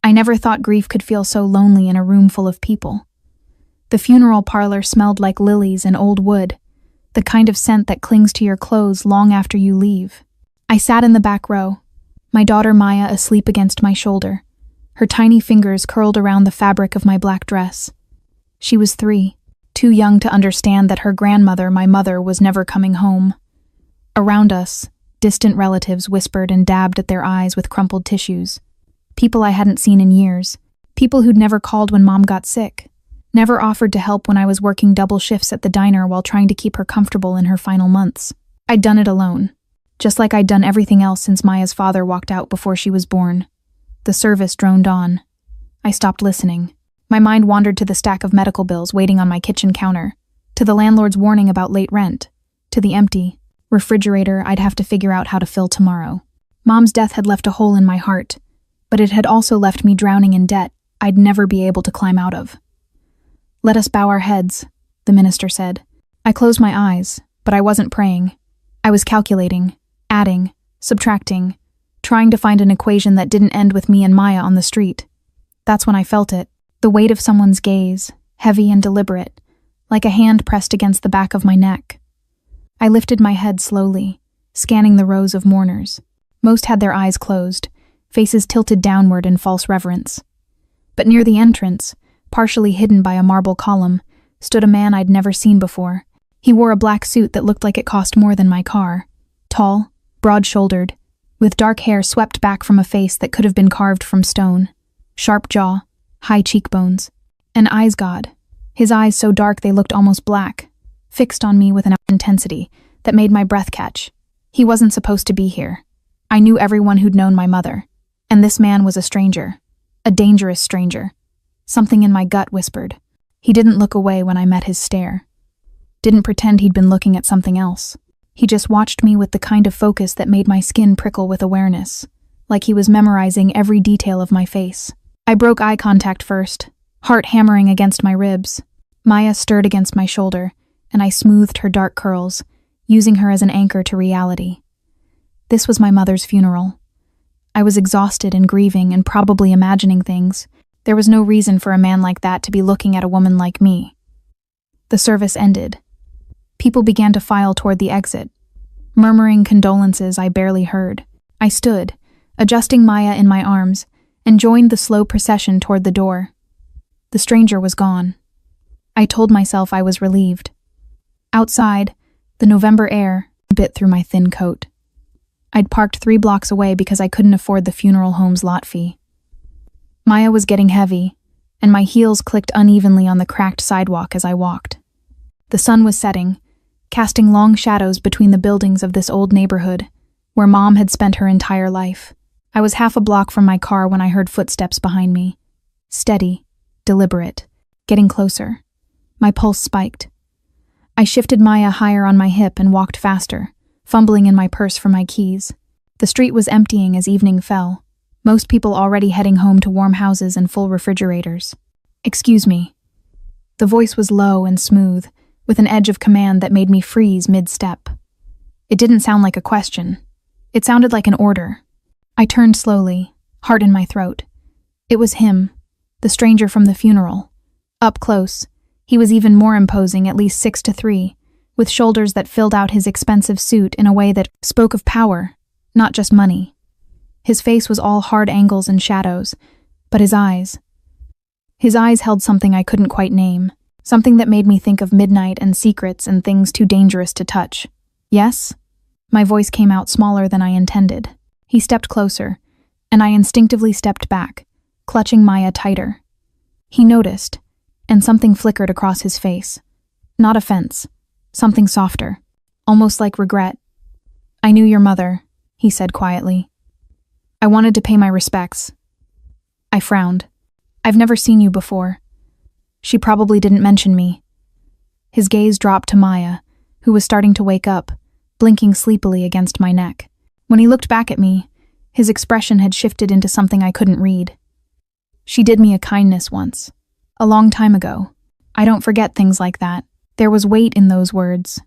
I never thought grief could feel so lonely in a room full of people. The funeral parlor smelled like lilies and old wood, the kind of scent that clings to your clothes long after you leave. I sat in the back row, my daughter Maya asleep against my shoulder, her tiny fingers curled around the fabric of my black dress. She was 3, too young to understand that her grandmother, my mother, was never coming home. Around us, distant relatives whispered and dabbed at their eyes with crumpled tissues. People I hadn't seen in years, people who'd never called when Mom got sick, never offered to help when I was working double shifts at the diner while trying to keep her comfortable in her final months. I'd done it alone, just like I'd done everything else since Maya's father walked out before she was born. The service droned on. I stopped listening. My mind wandered to the stack of medical bills waiting on my kitchen counter, to the landlord's warning about late rent, to the empty refrigerator I'd have to figure out how to fill tomorrow. Mom's death had left a hole in my heart, but it had also left me drowning in debt I'd never be able to climb out of. "Let us bow our heads," the minister said. I closed my eyes, but I wasn't praying. I was calculating, adding, subtracting, trying to find an equation that didn't end with me and Maya on the street. That's when I felt it, the weight of someone's gaze, heavy and deliberate, like a hand pressed against the back of my neck. I lifted my head slowly, scanning the rows of mourners. Most had their eyes closed, faces tilted downward in false reverence. But near the entrance, partially hidden by a marble column, stood a man I'd never seen before. He wore a black suit that looked like it cost more than my car. Tall, broad-shouldered, with dark hair swept back from a face that could have been carved from stone. Sharp jaw, high cheekbones. An eyes god. His eyes so dark they looked almost black, fixed on me with an intensity that made my breath catch. He wasn't supposed to be here. I knew everyone who'd known my mother, and this man was a stranger. A dangerous stranger. Something in my gut whispered. He didn't look away when I met his stare. Didn't pretend he'd been looking at something else. He just watched me with the kind of focus that made my skin prickle with awareness, like he was memorizing every detail of my face. I broke eye contact first, heart hammering against my ribs. Maya stirred against my shoulder, and I smoothed her dark curls, using her as an anchor to reality. This was my mother's funeral. I was exhausted and grieving and probably imagining things. There was no reason for a man like that to be looking at a woman like me. The service ended. People began to file toward the exit, murmuring condolences I barely heard. I stood, adjusting Maya in my arms, and joined the slow procession toward the door. The stranger was gone. I told myself I was relieved. Outside, the November air bit through my thin coat. I'd parked 3 blocks away because I couldn't afford the funeral home's lot fee. Maya was getting heavy, and my heels clicked unevenly on the cracked sidewalk as I walked. The sun was setting, casting long shadows between the buildings of this old neighborhood, where Mom had spent her entire life. I was half a block from my car when I heard footsteps behind me. Steady, deliberate, getting closer. My pulse spiked. I shifted Maya higher on my hip and walked faster, fumbling in my purse for my keys. The street was emptying as evening fell, most people already heading home to warm houses and full refrigerators. "Excuse me." The voice was low and smooth, with an edge of command that made me freeze mid-step. It didn't sound like a question. It sounded like an order. I turned slowly, heart in my throat. It was him, the stranger from the funeral. Up close, he was even more imposing, at least 6'3", with shoulders that filled out his expensive suit in a way that spoke of power, not just money. His face was all hard angles and shadows, but his eyes held something I couldn't quite name, something that made me think of midnight and secrets and things too dangerous to touch. "Yes?" My voice came out smaller than I intended. He stepped closer, and I instinctively stepped back, clutching Maya tighter. He noticed, and something flickered across his face. Not offense, something softer, almost like regret. "I knew your mother," he said quietly. "I wanted to pay my respects." I frowned. "I've never seen you before." "She probably didn't mention me." His gaze dropped to Maya, who was starting to wake up, blinking sleepily against my neck. When he looked back at me, his expression had shifted into something I couldn't read. "She did me a kindness once. A long time ago. I don't forget things like that." There was weight in those words.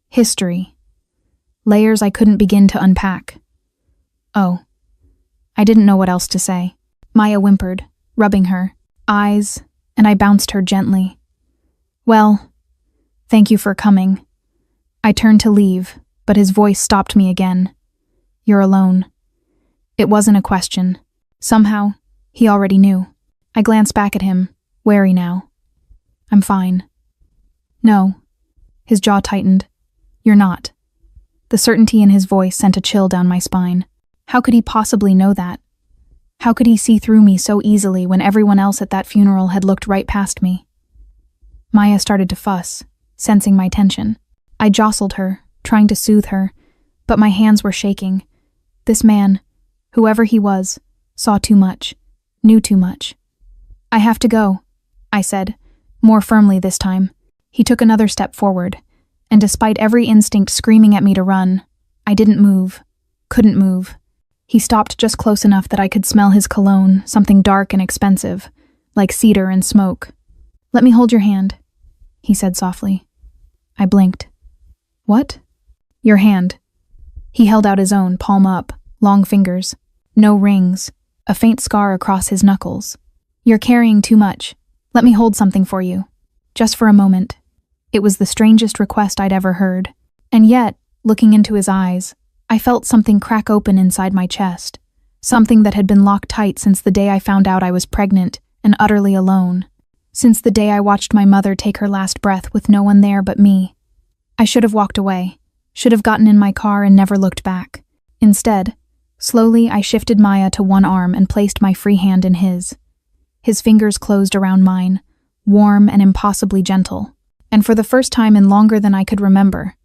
History. Layers I couldn't begin to unpack. Oh. I didn't know what else to say. Maya whimpered, rubbing her eyes, and I bounced her gently. Well, thank you for coming. I turned to leave, but his voice stopped me again. You're alone. It wasn't a question. Somehow, he already knew. I glanced back at him, wary now. I'm fine. No. His jaw tightened. You're not. The certainty in his voice sent a chill down my spine. How could he possibly know that? How could he see through me so easily when everyone else at that funeral had looked right past me? Maya started to fuss, sensing my tension. I jostled her, trying to soothe her, but my hands were shaking. This man, whoever he was, saw too much, knew too much. I have to go, I said, more firmly this time. He took another step forward, and despite every instinct screaming at me to run, I didn't move, couldn't move. He stopped just close enough that I could smell his cologne, something dark and expensive, like cedar and smoke. Let me hold your hand, he said softly. I blinked. What? Your hand. He held out his own, palm up, long fingers, no rings, a faint scar across his knuckles. You're carrying too much. Let me hold something for you. Just for a moment. It was the strangest request I'd ever heard. And yet, looking into his eyes, I felt something crack open inside my chest. Something that had been locked tight since the day I found out I was pregnant and utterly alone. Since the day I watched my mother take her last breath with no one there but me. I should have walked away, should have gotten in my car and never looked back. Instead, slowly I shifted Maya to one arm and placed my free hand in his. His fingers closed around mine, warm and impossibly gentle. And for the first time in longer than I could remember,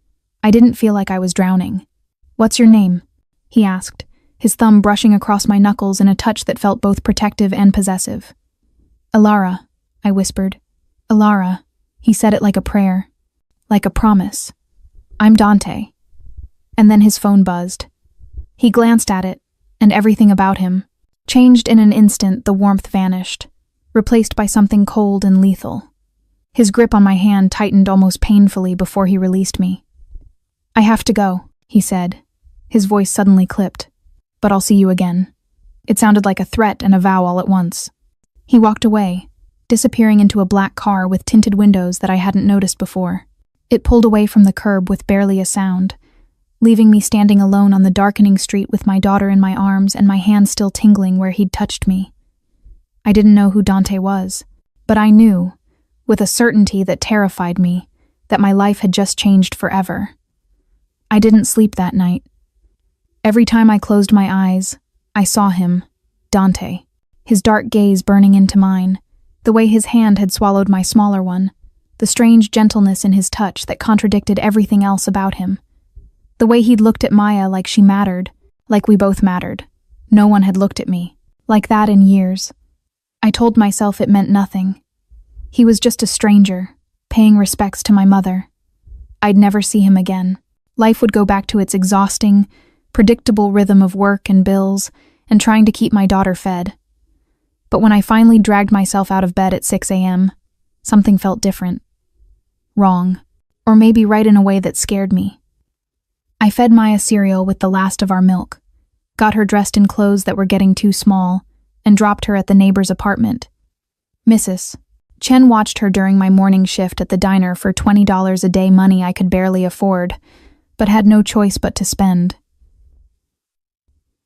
I didn't feel like I was drowning. What's your name? He asked, his thumb brushing across my knuckles in a touch that felt both protective and possessive. Alara, I whispered. Alara. He said it like a prayer, like a promise. I'm Dante. And then his phone buzzed. He glanced at it, and everything about him changed in an instant. The warmth vanished, replaced by something cold and lethal. His grip on my hand tightened almost painfully before he released me. I have to go, he said. His voice suddenly clipped. But I'll see you again. It sounded like a threat and a vow all at once. He walked away, disappearing into a black car with tinted windows that I hadn't noticed before. It pulled away from the curb with barely a sound, leaving me standing alone on the darkening street with my daughter in my arms and my hand still tingling where he'd touched me. I didn't know who Dante was, but I knew, with a certainty that terrified me, that my life had just changed forever. I didn't sleep that night. Every time I closed my eyes, I saw him, Dante, his dark gaze burning into mine, the way his hand had swallowed my smaller one, the strange gentleness in his touch that contradicted everything else about him, the way he'd looked at Maya like she mattered, like we both mattered. No one had looked at me like that in years. I told myself it meant nothing. He was just a stranger, paying respects to my mother. I'd never see him again. Life would go back to its exhausting, predictable rhythm of work and bills and trying to keep my daughter fed. But when I finally dragged myself out of bed at 6 a.m., something felt different. Wrong. Or maybe right in a way that scared me. I fed Maya cereal with the last of our milk, got her dressed in clothes that were getting too small, and dropped her at the neighbor's apartment. Mrs. Chen watched her during my morning shift at the diner for $20 a day, money I could barely afford, but had no choice but to spend.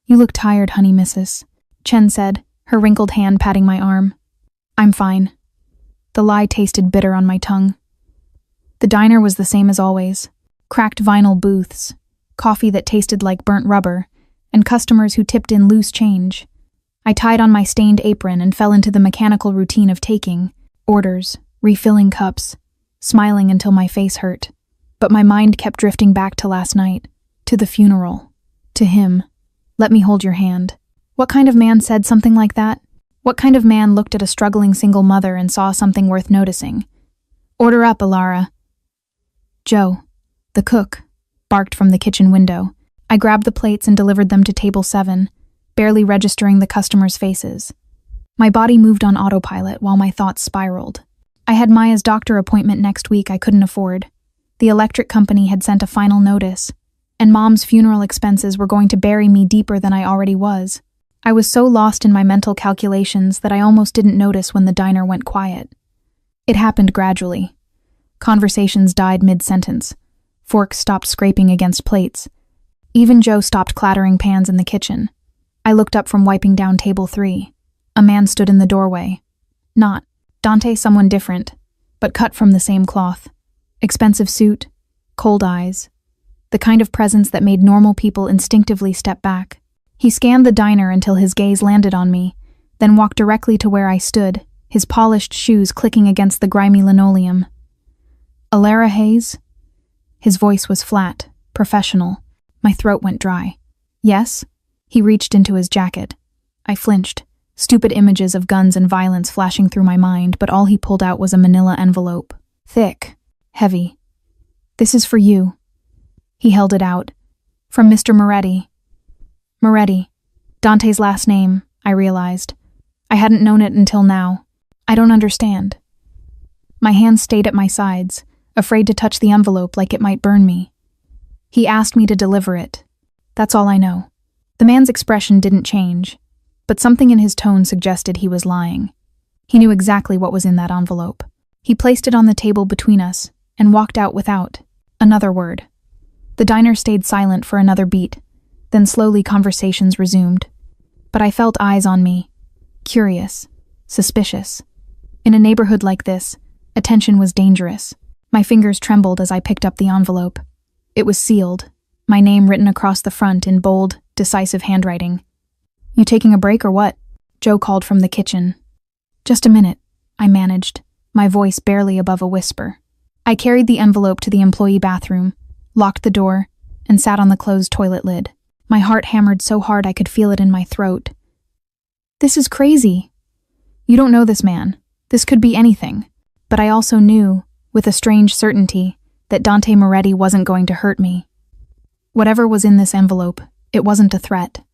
You look tired, honey, Mrs. Chen said, her wrinkled hand patting my arm. I'm fine. The lie tasted bitter on my tongue. The diner was the same as always. Cracked vinyl booths, coffee that tasted like burnt rubber, and customers who tipped in loose change. I tied on my stained apron and fell into the mechanical routine of taking orders, refilling cups, smiling until my face hurt. But my mind kept drifting back to last night, to the funeral, to him. Let me hold your hand. What kind of man said something like that? What kind of man looked at a struggling single mother and saw something worth noticing? Order up, Alara. Joe, the cook, barked from the kitchen window. I grabbed the plates and delivered them to table 7, barely registering the customers' faces. My body moved on autopilot while my thoughts spiraled. I had Maya's doctor appointment next week I couldn't afford. The electric company had sent a final notice, and Mom's funeral expenses were going to bury me deeper than I already was. I was so lost in my mental calculations that I almost didn't notice when the diner went quiet. It happened gradually. Conversations died mid-sentence. Forks stopped scraping against plates. Even Joe stopped clattering pans in the kitchen. I looked up from wiping down table 3. A man stood in the doorway. Not Dante, someone different, but cut from the same cloth. Expensive suit, cold eyes. The kind of presence that made normal people instinctively step back. He scanned the diner until his gaze landed on me, then walked directly to where I stood, his polished shoes clicking against the grimy linoleum. "Alara Hayes?" His voice was flat, professional. My throat went dry. "Yes?" He reached into his jacket. I flinched, stupid images of guns and violence flashing through my mind, but all he pulled out was a manila envelope. Thick, heavy. "This is for you." He held it out. "From Mr. Moretti." Moretti. Dante's last name, I realized. I hadn't known it until now. I don't understand. My hands stayed at my sides, afraid to touch the envelope like it might burn me. He asked me to deliver it. That's all I know. The man's expression didn't change, but something in his tone suggested he was lying. He knew exactly what was in that envelope. He placed it on the table between us and walked out without another word. The diner stayed silent for another beat, then slowly conversations resumed. But I felt eyes on me, curious, suspicious. In a neighborhood like this, attention was dangerous. My fingers trembled as I picked up the envelope. It was sealed, my name written across the front in bold, decisive handwriting. "You taking a break or what?" Joe called from the kitchen. "Just a minute," I managed, my voice barely above a whisper. I carried the envelope to the employee bathroom, locked the door, and sat on the closed toilet lid. My heart hammered so hard I could feel it in my throat. This is crazy. You don't know this man. This could be anything. But I also knew, with a strange certainty, that Dante Moretti wasn't going to hurt me. Whatever was in this envelope, it wasn't a threat.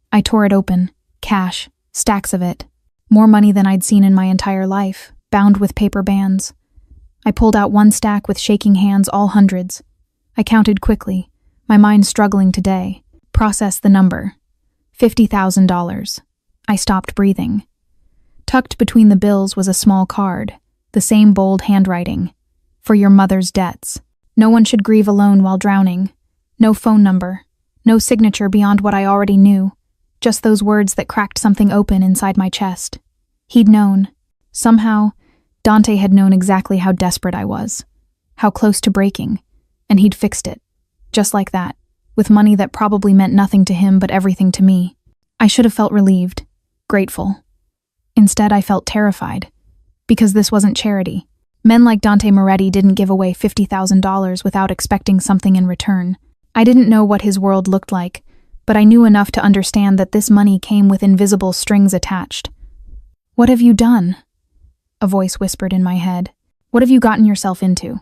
I tore it open. Cash. Stacks of it. More money than I'd seen in my entire life, bound with paper bands. I pulled out one stack with shaking hands, all hundreds. I counted quickly, my mind struggling today. Processed the number. $50,000. I stopped breathing. Tucked between the bills was a small card, the same bold handwriting. "For your mother's debts. No one should grieve alone while drowning. No phone number. No signature beyond what I already knew. Just those words that cracked something open inside my chest. He'd known. Somehow, Dante had known exactly how desperate I was. How close to breaking. And he'd fixed it. Just like that. With money that probably meant nothing to him but everything to me. I should have felt relieved, grateful. Instead, I felt terrified, because this wasn't charity. Men like Dante Moretti didn't give away $50,000 without expecting something in return. I didn't know what his world looked like, but I knew enough to understand that this money came with invisible strings attached. "What have you done?" a voice whispered in my head. "What have you gotten yourself into?"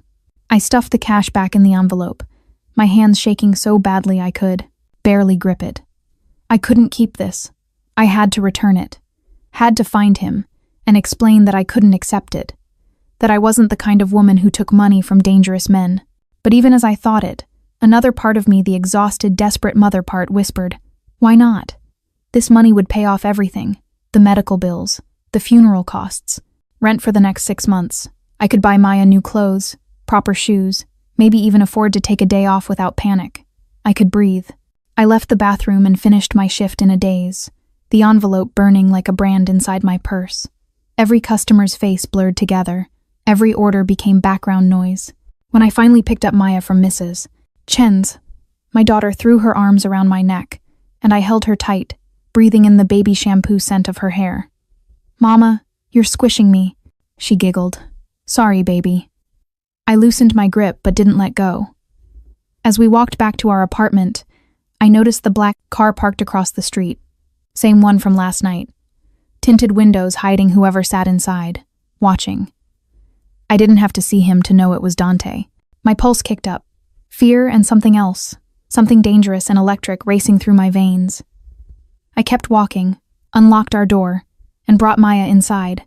I stuffed the cash back in the envelope, my hands shaking so badly I could barely grip it. I couldn't keep this. I had to return it. Had to find him and explain that I couldn't accept it. That I wasn't the kind of woman who took money from dangerous men. But even as I thought it, another part of me, the exhausted, desperate mother part, whispered, "Why not? This money would pay off everything. The medical bills, the funeral costs, rent for the next 6 months. I could buy Maya new clothes, proper shoes, maybe even afford to take a day off without panic. I could breathe." I left the bathroom and finished my shift in a daze, the envelope burning like a brand inside my purse. Every customer's face blurred together. Every order became background noise. When I finally picked up Maya from Mrs. Chen's, my daughter threw her arms around my neck, and I held her tight, breathing in the baby shampoo scent of her hair. "Mama, you're squishing me," she giggled. "Sorry, baby." I loosened my grip but didn't let go. As we walked back to our apartment, I noticed the black car parked across the street. Same one from last night. Tinted windows hiding whoever sat inside, watching. I didn't have to see him to know it was Dante. My pulse kicked up. Fear and something else, something dangerous and electric racing through my veins. I kept walking, unlocked our door, and brought Maya inside.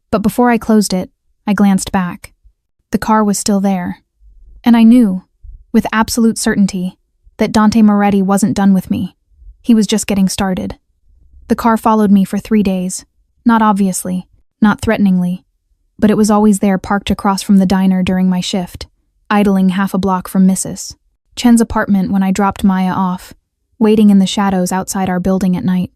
But before I closed it, I glanced back. The car was still there. And I knew, with absolute certainty, that Dante Moretti wasn't done with me. He was just getting started. The car followed me for 3 days. Not obviously, not threateningly, but it was always there parked across from the diner during my shift, idling half a block from Mrs. Chen's apartment when I dropped Maya off, waiting in the shadows outside our building at night.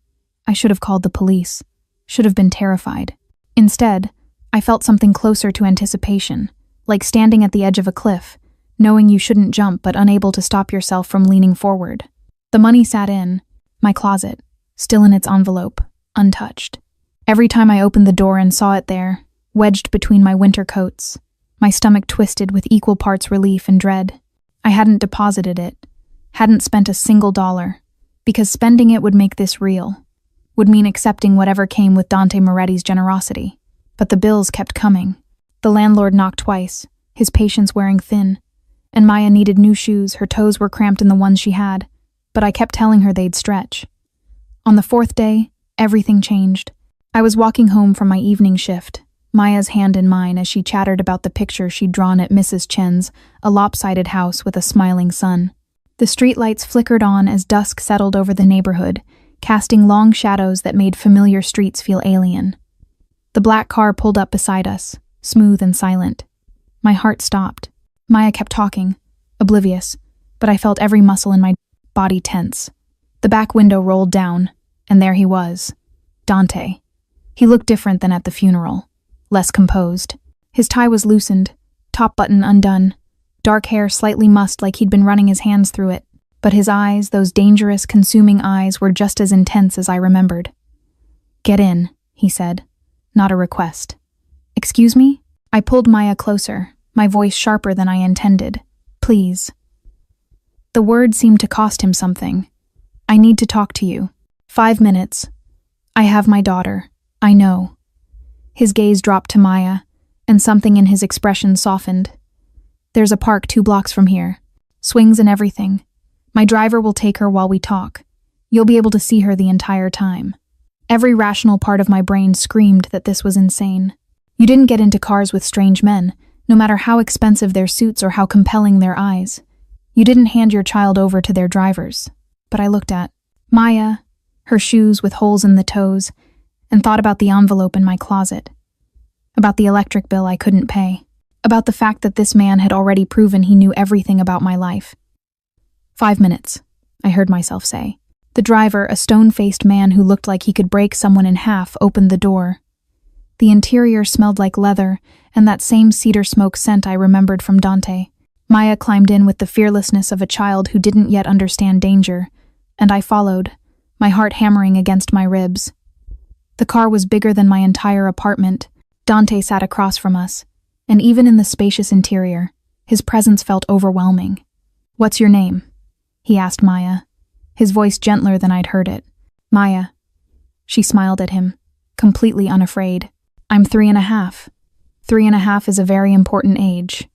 I should have called the police, should have been terrified. Instead, I felt something closer to anticipation, like standing at the edge of a cliff, knowing you shouldn't jump but unable to stop yourself from leaning forward. The money sat in my closet, still in its envelope, untouched. Every time I opened the door and saw it there, wedged between my winter coats, my stomach twisted with equal parts relief and dread. I hadn't deposited it, hadn't spent a single dollar, because spending it would make this real, would mean accepting whatever came with Dante Moretti's generosity. But the bills kept coming. The landlord knocked twice, his patience wearing thin, and Maya needed new shoes. Her toes were cramped in the ones she had, but I kept telling her they'd stretch. On the 4th day, everything changed. I was walking home from my evening shift, Maya's hand in mine as she chattered about the picture she'd drawn at Mrs. Chen's, a lopsided house with a smiling sun. The streetlights flickered on as dusk settled over the neighborhood, casting long shadows that made familiar streets feel alien. The black car pulled up beside us, smooth and silent. My heart stopped. Maya kept talking, oblivious, but I felt every muscle in my body tense. The back window rolled down, and there he was, Dante. He looked different than at the funeral, less composed. His tie was loosened, top button undone, dark hair slightly mussed like he'd been running his hands through it, but his eyes, those dangerous, consuming eyes, were just as intense as I remembered. "Get in," he said, not a request. "Excuse me?" I pulled Maya closer, my voice sharper than I intended. "Please." The word seemed to cost him something. "I need to talk to you. 5 minutes. I have my daughter. I know." His gaze dropped to Maya, and something in his expression softened. "There's a park 2 blocks from here. Swings and everything. My driver will take her while we talk. You'll be able to see her the entire time." Every rational part of my brain screamed that this was insane. You didn't get into cars with strange men, no matter how expensive their suits or how compelling their eyes. You didn't hand your child over to their drivers. But I looked at Maya, her shoes with holes in the toes, and thought about the envelope in my closet, about the electric bill I couldn't pay, about the fact that this man had already proven he knew everything about my life. 5 minutes, I heard myself say. The driver, a stone-faced man who looked like he could break someone in half, opened the door. The interior smelled like leather, and that same cedar smoke scent I remembered from Dante. Maya climbed in with the fearlessness of a child who didn't yet understand danger, and I followed, my heart hammering against my ribs. The car was bigger than my entire apartment. Dante sat across from us, and even in the spacious interior, his presence felt overwhelming. "What's your name?" he asked Maya, his voice gentler than I'd heard it. "Maya." She smiled at him, completely unafraid. "I'm 3.5. 3.5 is a very important age."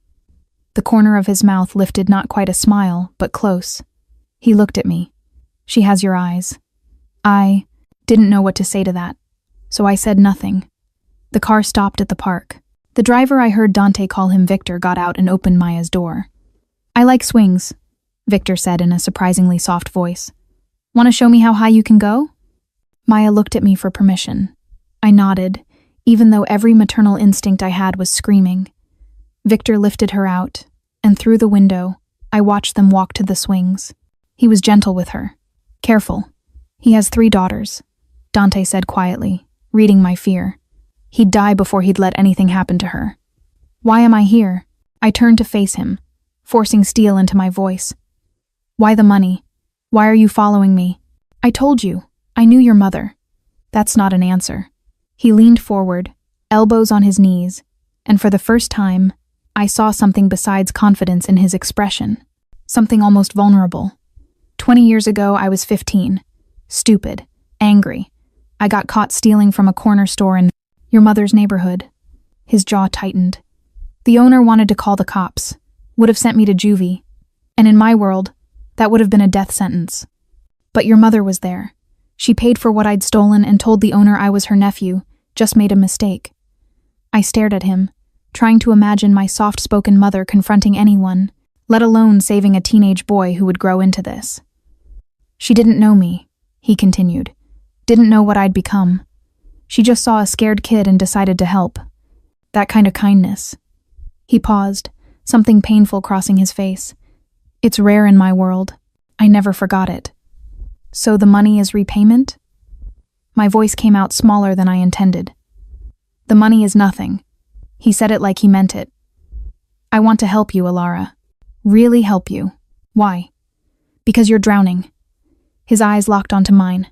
The corner of his mouth lifted, not quite a smile, but close. He looked at me. "She has your eyes." I didn't know what to say to that, so I said nothing. The car stopped at the park. The driver, I heard Dante call him Victor, got out and opened Maya's door. "I like swings," Victor said in a surprisingly soft voice. "Want to show me how high you can go?" Maya looked at me for permission. I nodded, even though every maternal instinct I had was screaming. Victor lifted her out, and through the window, I watched them walk to the swings. He was gentle with her. "Careful. He has 3 daughters," Dante said quietly, reading my fear. He'd die before he'd let anything happen to her. "Why am I here?" I turned to face him, forcing steel into my voice. "Why the money? Why are you following me?" "I told you. I knew your mother." "That's not an answer." He leaned forward, elbows on his knees, and for the first time, I saw something besides confidence in his expression, something almost vulnerable. 20 years ago, I was 15. Stupid, angry. I got caught stealing from a corner store in your mother's neighborhood. His jaw tightened. The owner wanted to call the cops, would have sent me to juvie, and in my world, that would have been a death sentence. But your mother was there. She paid for what I'd stolen and told the owner I was her nephew, just made a mistake. I stared at him, trying to imagine my soft-spoken mother confronting anyone, let alone saving a teenage boy who would grow into this. "She didn't know me," he continued. Didn't know what I'd become. She just saw a scared kid and decided to help. That kind of kindness. He paused, something painful crossing his face. It's rare in my world. I never forgot it. So the money is repayment? My voice came out smaller than I intended. The money is nothing. He said it like he meant it. I want to help you, Alara. Really help you. Why? Because you're drowning. His eyes locked onto mine.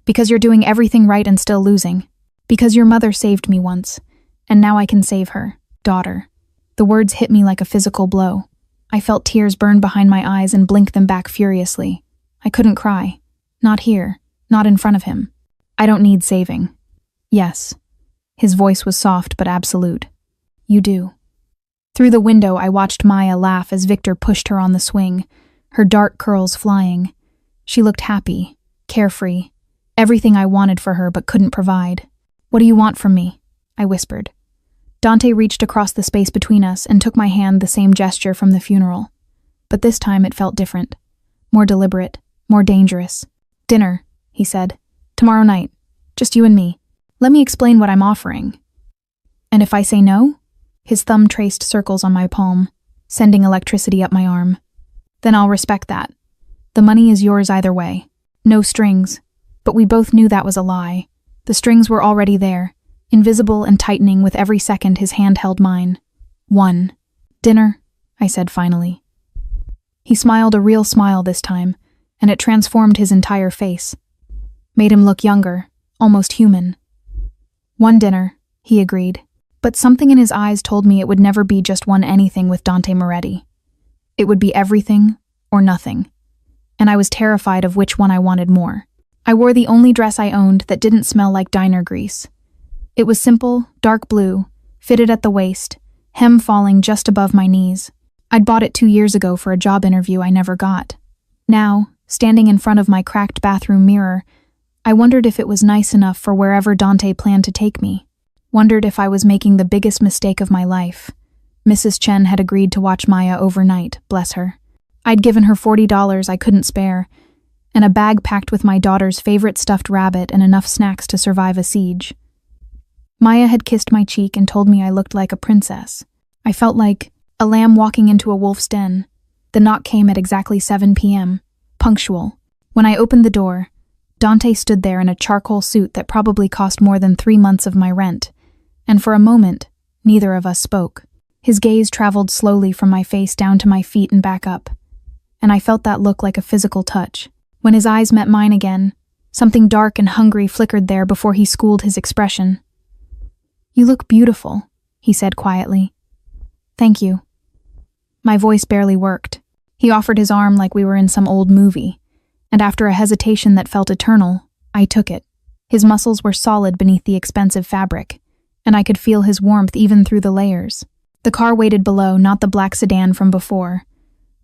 Because you're doing everything right and still losing. Because your mother saved me once, and now I can save her, daughter. The words hit me like a physical blow. I felt tears burn behind my eyes and blinked them back furiously. I couldn't cry. Not here. Not in front of him. I don't need saving. Yes. His voice was soft but absolute. You do. Through the window, I watched Maya laugh as Victor pushed her on the swing, her dark curls flying. She looked happy, carefree, everything I wanted for her but couldn't provide. What do you want from me? I whispered. Dante reached across the space between us and took my hand, the same gesture from the funeral. But this time it felt different. More deliberate, more dangerous. Dinner, he said. Tomorrow night. Just you and me. Let me explain what I'm offering. And if I say no? His thumb traced circles on my palm, sending electricity up my arm. Then I'll respect that. The money is yours either way. No strings. But we both knew that was a lie. The strings were already there, invisible and tightening with every second his hand held mine. 1. Dinner, I said finally. He smiled a real smile this time, and it transformed his entire face. Made him look younger, almost human. 1 dinner, he agreed. But something in his eyes told me it would never be just one anything with Dante Moretti. It would be everything or nothing. And I was terrified of which one I wanted more. I wore the only dress I owned that didn't smell like diner grease. It was simple, dark blue, fitted at the waist, hem falling just above my knees. I'd bought it 2 years ago for a job interview I never got. Now, standing in front of my cracked bathroom mirror, I wondered if it was nice enough for wherever Dante planned to take me. Wondered if I was making the biggest mistake of my life. Mrs. Chen had agreed to watch Maya overnight, bless her. I'd given her $40 I couldn't spare, and a bag packed with my daughter's favorite stuffed rabbit and enough snacks to survive a siege. Maya had kissed my cheek and told me I looked like a princess. I felt like a lamb walking into a wolf's den. The knock came at exactly 7 p.m., punctual. When I opened the door, Dante stood there in a charcoal suit that probably cost more than 3 months of my rent. And for a moment, neither of us spoke. His gaze traveled slowly from my face down to my feet and back up, and I felt that look like a physical touch. When his eyes met mine again, something dark and hungry flickered there before he schooled his expression. You look beautiful, he said quietly. Thank you. My voice barely worked. He offered his arm like we were in some old movie, and after a hesitation that felt eternal, I took it. His muscles were solid beneath the expensive fabric, and I could feel his warmth even through the layers. The car waited below, not the black sedan from before,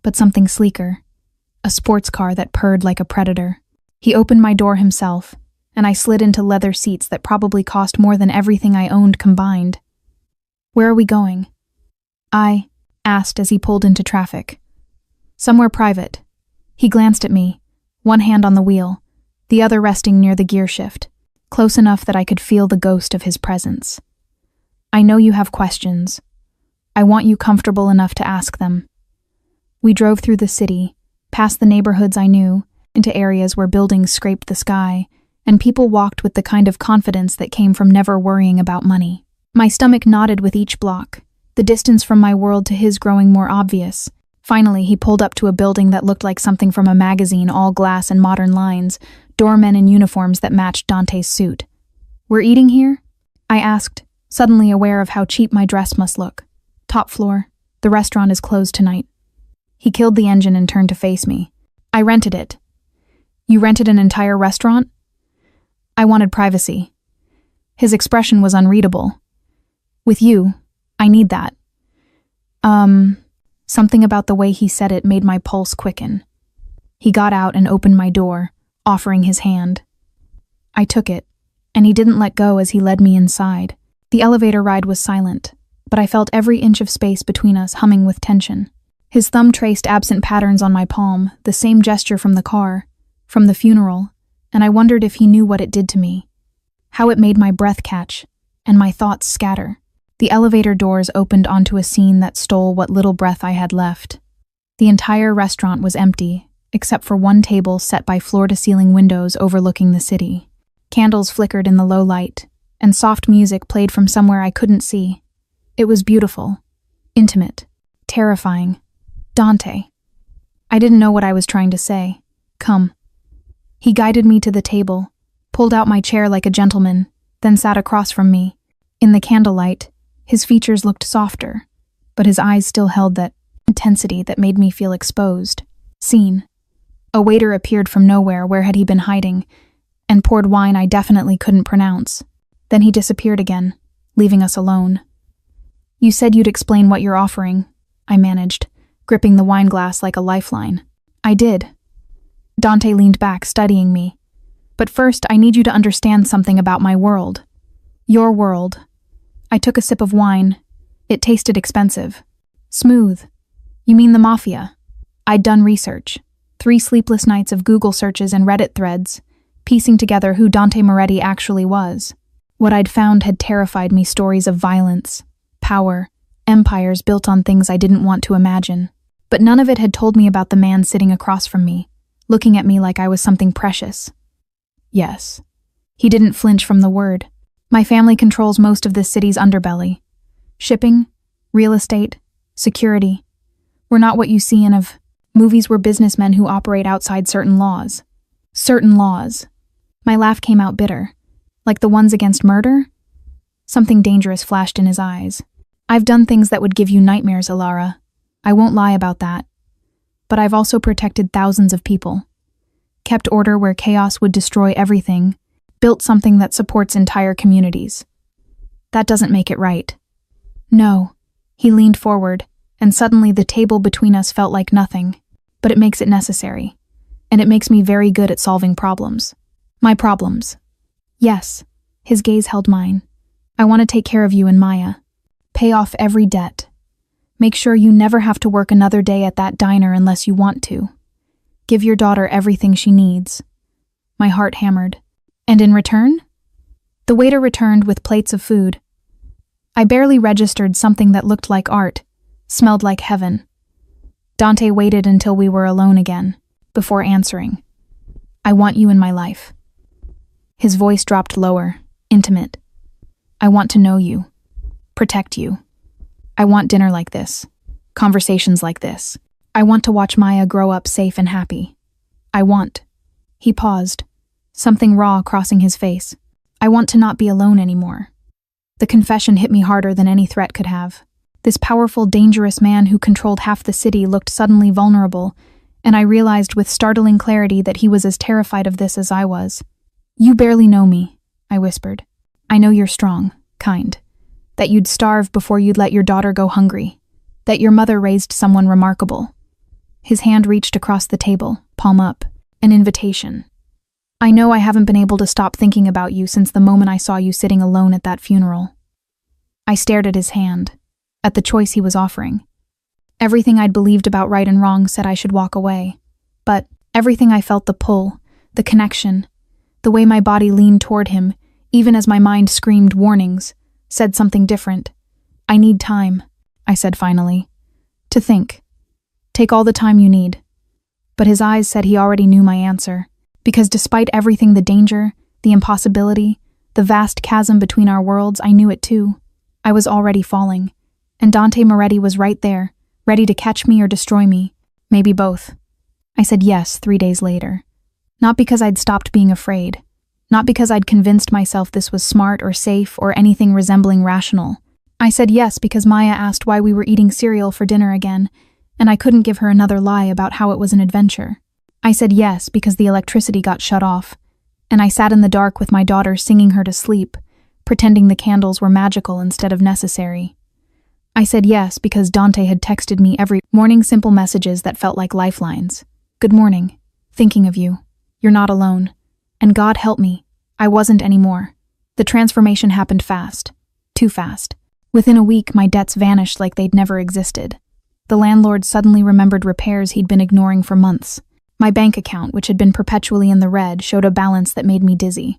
but something sleeker. A sports car that purred like a predator. He opened my door himself, and I slid into leather seats that probably cost more than everything I owned combined. Where are we going? I asked as he pulled into traffic. Somewhere private. He glanced at me, one hand on the wheel, the other resting near the gear shift, close enough that I could feel the ghost of his presence. I know you have questions. I want you comfortable enough to ask them. We drove through the city, past the neighborhoods I knew, into areas where buildings scraped the sky, and people walked with the kind of confidence that came from never worrying about money. My stomach knotted with each block, the distance from my world to his growing more obvious. Finally, he pulled up to a building that looked like something from a magazine, all glass and modern lines, doormen in uniforms that matched Dante's suit. We're eating here? I asked, suddenly aware of how cheap my dress must look. Top floor. The restaurant is closed tonight. He killed the engine and turned to face me. I rented it. You rented an entire restaurant? I wanted privacy. His expression was unreadable. With you, I need that. Something about the way he said it made my pulse quicken. He got out and opened my door, offering his hand. I took it, and he didn't let go as he led me inside. The elevator ride was silent, but I felt every inch of space between us humming with tension. His thumb traced absent patterns on my palm, the same gesture from the car, from the funeral, and I wondered if he knew what it did to me, how it made my breath catch and my thoughts scatter. The elevator doors opened onto a scene that stole what little breath I had left. The entire restaurant was empty, except for one table set by floor-to-ceiling windows overlooking the city. Candles flickered in the low light, and soft music played from somewhere I couldn't see. It was beautiful, intimate, terrifying. Dante. I didn't know what I was trying to say. Come. He guided me to the table, pulled out my chair like a gentleman, then sat across from me. In the candlelight, his features looked softer, but his eyes still held that intensity that made me feel exposed, seen. A waiter appeared from nowhere. Where had he been hiding? And poured wine I definitely couldn't pronounce. Then he disappeared again, leaving us alone. You said you'd explain what you're offering, I managed, gripping the wine glass like a lifeline. I did. Dante leaned back, studying me. But first, I need you to understand something about my world. Your world. I took a sip of wine. It tasted expensive. Smooth. You mean the Mafia? I'd done research. 3 sleepless nights of Google searches and Reddit threads, piecing together who Dante Moretti actually was. What I'd found had terrified me: stories of violence, power, empires built on things I didn't want to imagine. But none of it had told me about the man sitting across from me, looking at me like I was something precious. Yes. He didn't flinch from the word. My family controls most of this city's underbelly. Shipping, real estate, security. We're not what you see in movies. We're businessmen who operate outside certain laws. Certain laws. My laugh came out bitter. Like the ones against murder? Something dangerous flashed in his eyes. I've done things that would give you nightmares, Alara. I won't lie about that. But I've also protected thousands of people. Kept order where chaos would destroy everything. Built something that supports entire communities. That doesn't make it right. No. He leaned forward, and suddenly the table between us felt like nothing. But it makes it necessary. And it makes me very good at solving problems. My problems. Yes. His gaze held mine. I want to take care of you and Maya. Pay off every debt. Make sure you never have to work another day at that diner unless you want to. Give your daughter everything she needs. My heart hammered. And in return? The waiter returned with plates of food. I barely registered something that looked like art, smelled like heaven. Dante waited until we were alone again, before answering. I want you in my life. His voice dropped lower, intimate. I want to know you, protect you. I want dinner like this, conversations like this. I want to watch Maya grow up safe and happy. I want. He paused, something raw crossing his face. I want to not be alone anymore. The confession hit me harder than any threat could have. This powerful, dangerous man who controlled half the city looked suddenly vulnerable, and I realized with startling clarity that he was as terrified of this as I was. You barely know me, I whispered. I know you're strong, kind. That you'd starve before you'd let your daughter go hungry. That your mother raised someone remarkable. His hand reached across the table, palm up, an invitation. I know I haven't been able to stop thinking about you since the moment I saw you sitting alone at that funeral. I stared at his hand, at the choice he was offering. Everything I'd believed about right and wrong said I should walk away. But everything I felt, the pull, the connection, the way my body leaned toward him, even as my mind screamed warnings, said something different. I need time, I said finally. To think. Take all the time you need. But his eyes said he already knew my answer. Because despite everything, the danger, the impossibility, the vast chasm between our worlds, I knew it too. I was already falling. And Dante Moretti was right there, ready to catch me or destroy me. Maybe both. I said yes 3 days later. Not because I'd stopped being afraid. Not because I'd convinced myself this was smart or safe or anything resembling rational. I said yes because Maya asked why we were eating cereal for dinner again, and I couldn't give her another lie about how it was an adventure. I said yes because the electricity got shut off, and I sat in the dark with my daughter singing her to sleep, pretending the candles were magical instead of necessary. I said yes because Dante had texted me every morning simple messages that felt like lifelines. Good morning. Thinking of you. You're not alone. And God help me, I wasn't anymore. The transformation happened fast. Too fast. Within a week, my debts vanished like they'd never existed. The landlord suddenly remembered repairs he'd been ignoring for months. My bank account, which had been perpetually in the red, showed a balance that made me dizzy.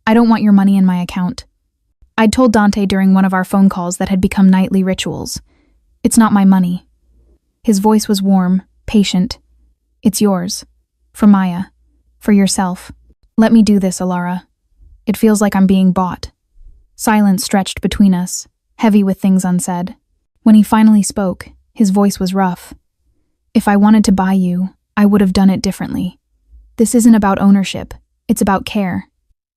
I don't want your money in my account. I'd told Dante during one of our phone calls that had become nightly rituals. It's not my money. His voice was warm, patient. It's yours. For Maya. For yourself. Let me do this, Alara. It feels like I'm being bought. Silence stretched between us, heavy with things unsaid. When he finally spoke, his voice was rough. If I wanted to buy you, I would have done it differently. This isn't about ownership. It's about care.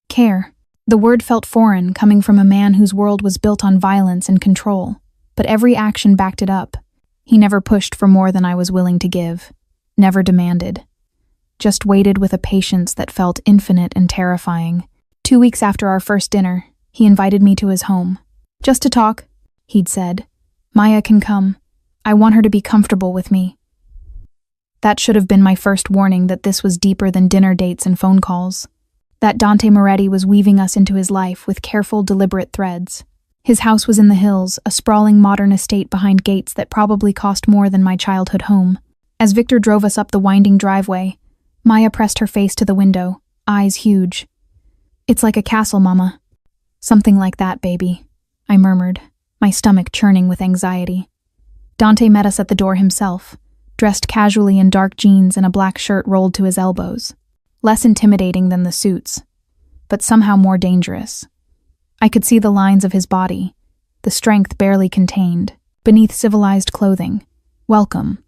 Care. The word felt foreign, coming from a man whose world was built on violence and control, but every action backed it up. He never pushed for more than I was willing to give. Never demanded. Just waited with a patience that felt infinite and terrifying. 2 weeks after our first dinner, he invited me to his home. Just to talk, he'd said. Maya can come. I want her to be comfortable with me. That should have been my first warning that this was deeper than dinner dates and phone calls. That Dante Moretti was weaving us into his life with careful, deliberate threads. His house was in the hills, a sprawling modern estate behind gates that probably cost more than my childhood home. As Victor drove us up the winding driveway, Maya pressed her face to the window, eyes huge. It's like a castle, Mama. Something like that, baby, I murmured, my stomach churning with anxiety. Dante met us at the door himself, dressed casually in dark jeans and a black shirt rolled to his elbows. Less intimidating than the suits, but somehow more dangerous. I could see the lines of his body, the strength barely contained, beneath civilized clothing. Welcome.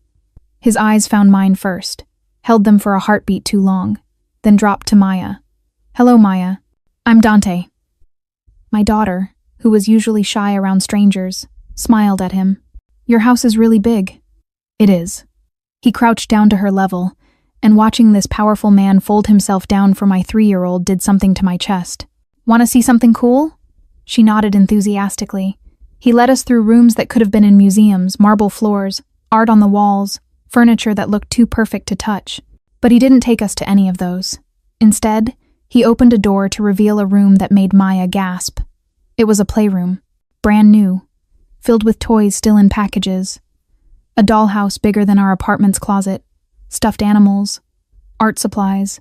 His eyes found mine first, held them for a heartbeat too long, then dropped to Maya. Hello, Maya. I'm Dante. My daughter, who was usually shy around strangers, smiled at him. Your house is really big. It is. He crouched down to her level, and watching this powerful man fold himself down for my 3-year-old did something to my chest. Want to see something cool? She nodded enthusiastically. He led us through rooms that could have been in museums, marble floors, art on the walls, furniture that looked too perfect to touch. But he didn't take us to any of those. Instead, he opened a door to reveal a room that made Maya gasp. It was a playroom, brand new, filled with toys still in packages. A dollhouse bigger than our apartment's closet, stuffed animals, art supplies,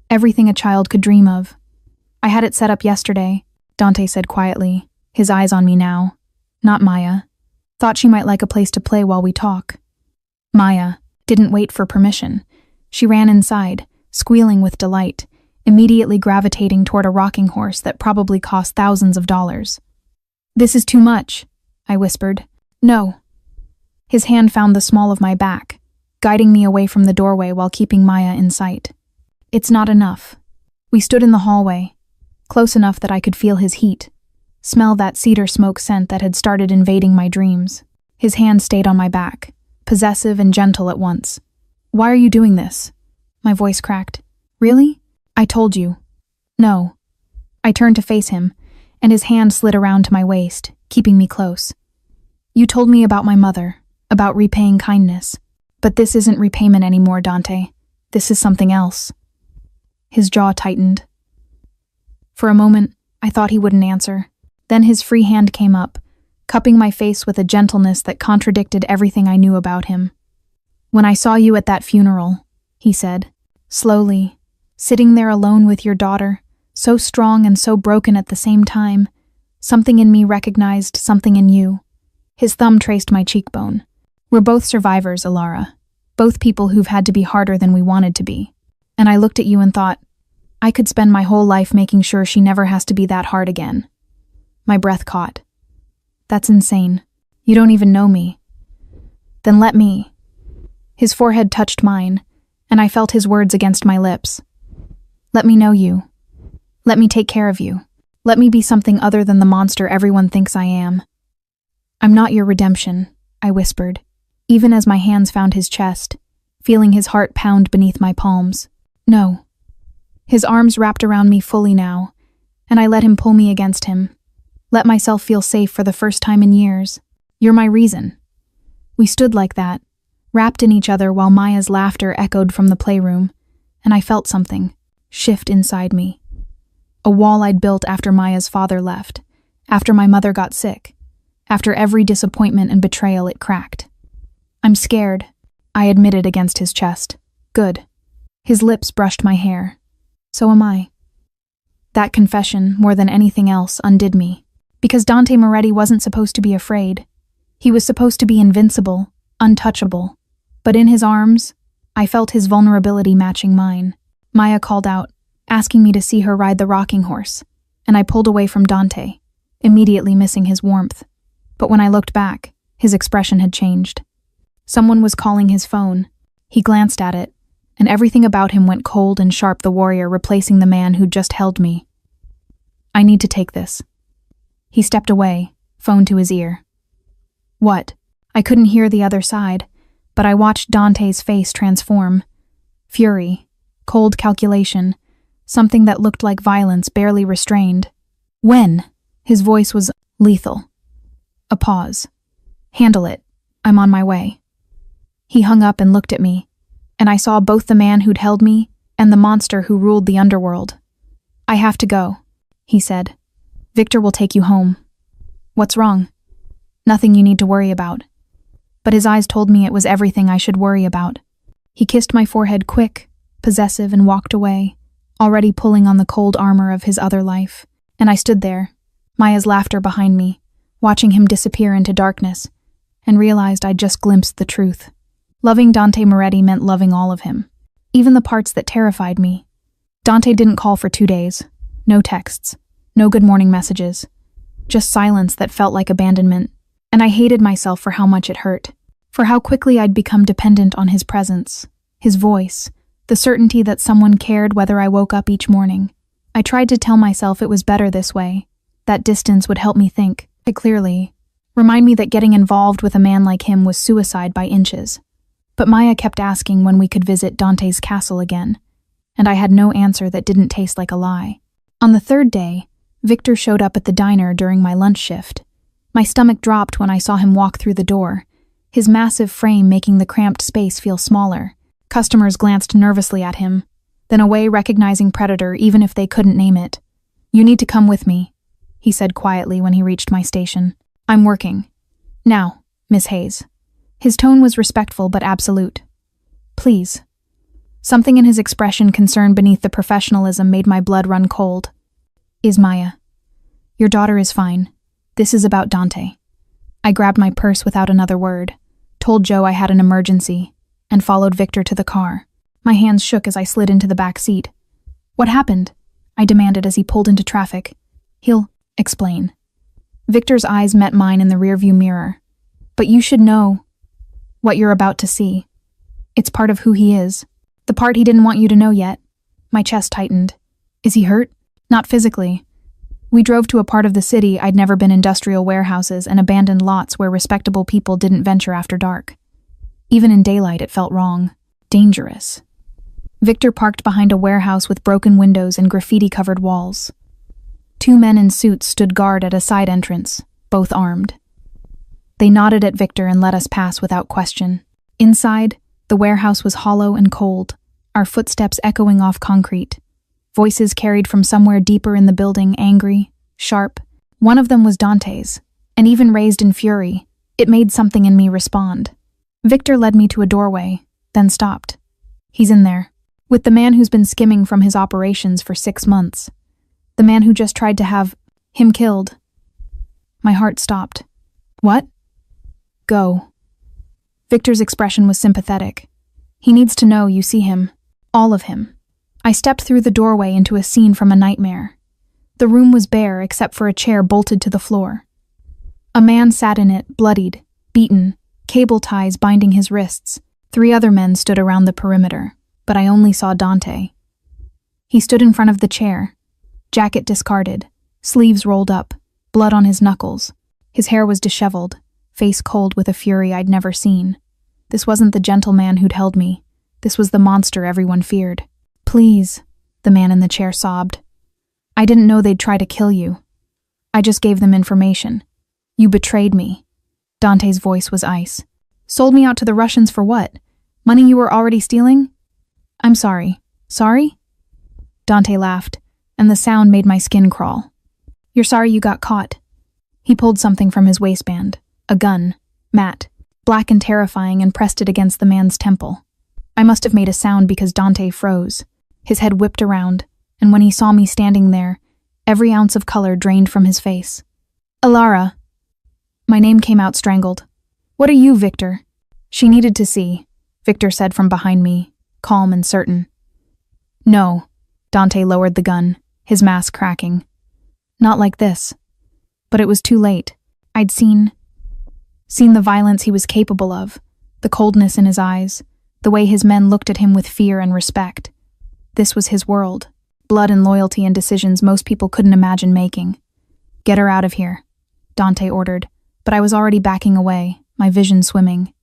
everything a child could dream of. I had it set up yesterday, Dante said quietly, his eyes on me now. Not Maya. Thought she might like a place to play while we talk. Maya didn't wait for permission. She ran inside, squealing with delight, immediately gravitating toward a rocking horse that probably cost thousands of dollars. This is too much, I whispered. No. His hand found the small of my back, guiding me away from the doorway while keeping Maya in sight. It's not enough. We stood in the hallway, close enough that I could feel his heat, smell that cedar smoke scent that had started invading my dreams. His hand stayed on my back, possessive and gentle at once. Why are you doing this? My voice cracked. Really? I told you. No. I turned to face him, and his hand slid around to my waist, keeping me close. You told me about my mother, about repaying kindness. But this isn't repayment anymore, Dante. This is something else. His jaw tightened. For a moment, I thought he wouldn't answer. Then his free hand came up, cupping my face with a gentleness that contradicted everything I knew about him. When I saw you at that funeral, he said, slowly, sitting there alone with your daughter, so strong and so broken at the same time, something in me recognized something in you. His thumb traced my cheekbone. We're both survivors, Alara. Both people who've had to be harder than we wanted to be. And I looked at you and thought, I could spend my whole life making sure she never has to be that hard again. My breath caught. That's insane. You don't even know me. Then let me. His forehead touched mine, and I felt his words against my lips. Let me know you. Let me take care of you. Let me be something other than the monster everyone thinks I am. I'm not your redemption, I whispered, even as my hands found his chest, feeling his heart pound beneath my palms. No. His arms wrapped around me fully now, and I let him pull me against him. Let myself feel safe for the first time in years. You're my reason. We stood like that, wrapped in each other while Maya's laughter echoed from the playroom, and I felt something shift inside me. A wall I'd built after Maya's father left, after my mother got sick, after every disappointment and betrayal it cracked. I'm scared, I admitted against his chest. Good. His lips brushed my hair. So am I. That confession, more than anything else, undid me. Because Dante Moretti wasn't supposed to be afraid. He was supposed to be invincible, untouchable. But in his arms, I felt his vulnerability matching mine. Maya called out, asking me to see her ride the rocking horse, and I pulled away from Dante, immediately missing his warmth. But when I looked back, his expression had changed. Someone was calling his phone. He glanced at it, and everything about him went cold and sharp, the warrior replacing the man who'd just held me. I need to take this. He stepped away, phone to his ear. What? I couldn't hear the other side, but I watched Dante's face transform. Fury, cold calculation, something that looked like violence barely restrained. When? His voice was lethal. A pause. Handle it. I'm on my way. He hung up and looked at me, and I saw both the man who'd held me and the monster who ruled the underworld. I have to go, he said. Victor will take you home. What's wrong? Nothing you need to worry about. But his eyes told me it was everything I should worry about. He kissed my forehead quick, possessive, and walked away, already pulling on the cold armor of his other life. And I stood there, Maya's laughter behind me, watching him disappear into darkness, and realized I'd just glimpsed the truth. Loving Dante Moretti meant loving all of him, even the parts that terrified me. Dante didn't call for 2 days. No texts, no good morning messages, just silence that felt like abandonment, and I hated myself for how much it hurt, for how quickly I'd become dependent on his presence, his voice, the certainty that someone cared whether I woke up each morning. I tried to tell myself it was better this way, that distance would help me think clearly, remind me that getting involved with a man like him was suicide by inches. But Maya kept asking when we could visit Dante's castle again, and I had no answer that didn't taste like a lie. On the 3rd day, Victor showed up at the diner during my lunch shift. My stomach dropped when I saw him walk through the door, his massive frame making the cramped space feel smaller. Customers glanced nervously at him, then away, recognizing Predator even if they couldn't name it. You need to come with me, he said quietly when he reached my station. I'm working. Now, Miss Hayes. His tone was respectful but absolute. Please. Something in his expression, concern beneath the professionalism, made my blood run cold. Is Maya? Your daughter is fine. This is about Dante. I grabbed my purse without another word, told Joe I had an emergency, and followed Victor to the car. My hands shook as I slid into the back seat. What happened? I demanded as he pulled into traffic. He'll explain. Victor's eyes met mine in the rearview mirror. But you should know what you're about to see. It's part of who he is. The part he didn't want you to know yet. My chest tightened. Is he hurt? Not physically. We drove to a part of the city I'd never been, industrial warehouses and abandoned lots where respectable people didn't venture after dark. Even in daylight it felt wrong. Dangerous. Victor parked behind a warehouse with broken windows and graffiti-covered walls. 2 men in suits stood guard at a side entrance, both armed. They nodded at Victor and let us pass without question. Inside, the warehouse was hollow and cold, our footsteps echoing off concrete. Voices carried from somewhere deeper in the building, angry, sharp. One of them was Dante's, and even raised in fury, it made something in me respond. Victor led me to a doorway, then stopped. He's in there, with the man who's been skimming from his operations for 6 months. The man who just tried to have him killed. My heart stopped. What? Go. Victor's expression was sympathetic. He needs to know you see him. All of him. I stepped through the doorway into a scene from a nightmare. The room was bare except for a chair bolted to the floor. A man sat in it, bloodied, beaten, cable ties binding his wrists. 3 other men stood around the perimeter, but I only saw Dante. He stood in front of the chair, jacket discarded, sleeves rolled up, blood on his knuckles. His hair was disheveled, face cold with a fury I'd never seen. This wasn't the gentleman who'd held me. This was the monster everyone feared. Please, the man in the chair sobbed. I didn't know they'd try to kill you. I just gave them information. You betrayed me. Dante's voice was ice. Sold me out to the Russians for what? Money you were already stealing? I'm sorry. Sorry? Dante laughed, and the sound made my skin crawl. You're sorry you got caught. He pulled something from his waistband. A gun, matte, black and terrifying, and pressed it against the man's temple. I must have made a sound because Dante froze. His head whipped around, and when he saw me standing there, every ounce of color drained from his face. Alara. My name came out strangled. What are you, Victor? She needed to see, Victor said from behind me, calm and certain. No. Dante lowered the gun, his mask cracking. Not like this. But it was too late. I'd seen the violence he was capable of, the coldness in his eyes, the way his men looked at him with fear and respect. This was his world, blood and loyalty and decisions most people couldn't imagine making. Get her out of here, Dante ordered, but I was already backing away, my vision swimming.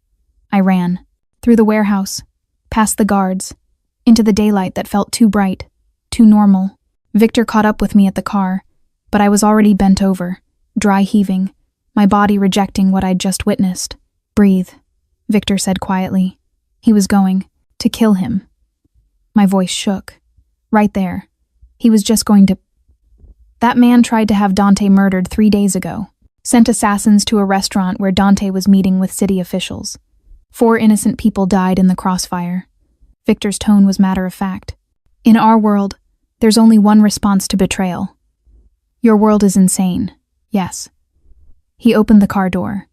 I ran, through the warehouse, past the guards, into the daylight that felt too bright, too normal. Victor caught up with me at the car, but I was already bent over, dry heaving, my body rejecting what I'd just witnessed. Breathe, Victor said quietly. He was going to kill him. My voice shook. Right there. He was just going to... That man tried to have Dante murdered 3 days ago, sent assassins to a restaurant where Dante was meeting with city officials. 4 innocent people died in the crossfire. Victor's tone was matter of fact. In our world, there's only one response to betrayal. Your world is insane, yes. He opened the car door.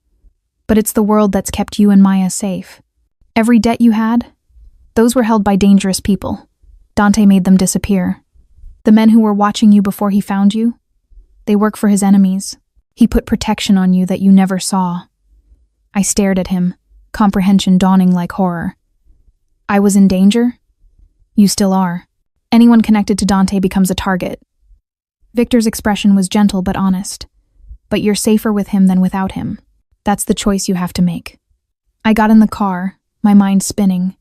But it's the world that's kept you and Maya safe. Every debt you had, those were held by dangerous people. Dante made them disappear. The men who were watching you before he found you, they work for his enemies. He put protection on you that you never saw. I stared at him, comprehension dawning like horror. I was in danger? You still are. Anyone connected to Dante becomes a target. Victor's expression was gentle but honest. But you're safer with him than without him. That's the choice you have to make. I got in the car, my mind spinning.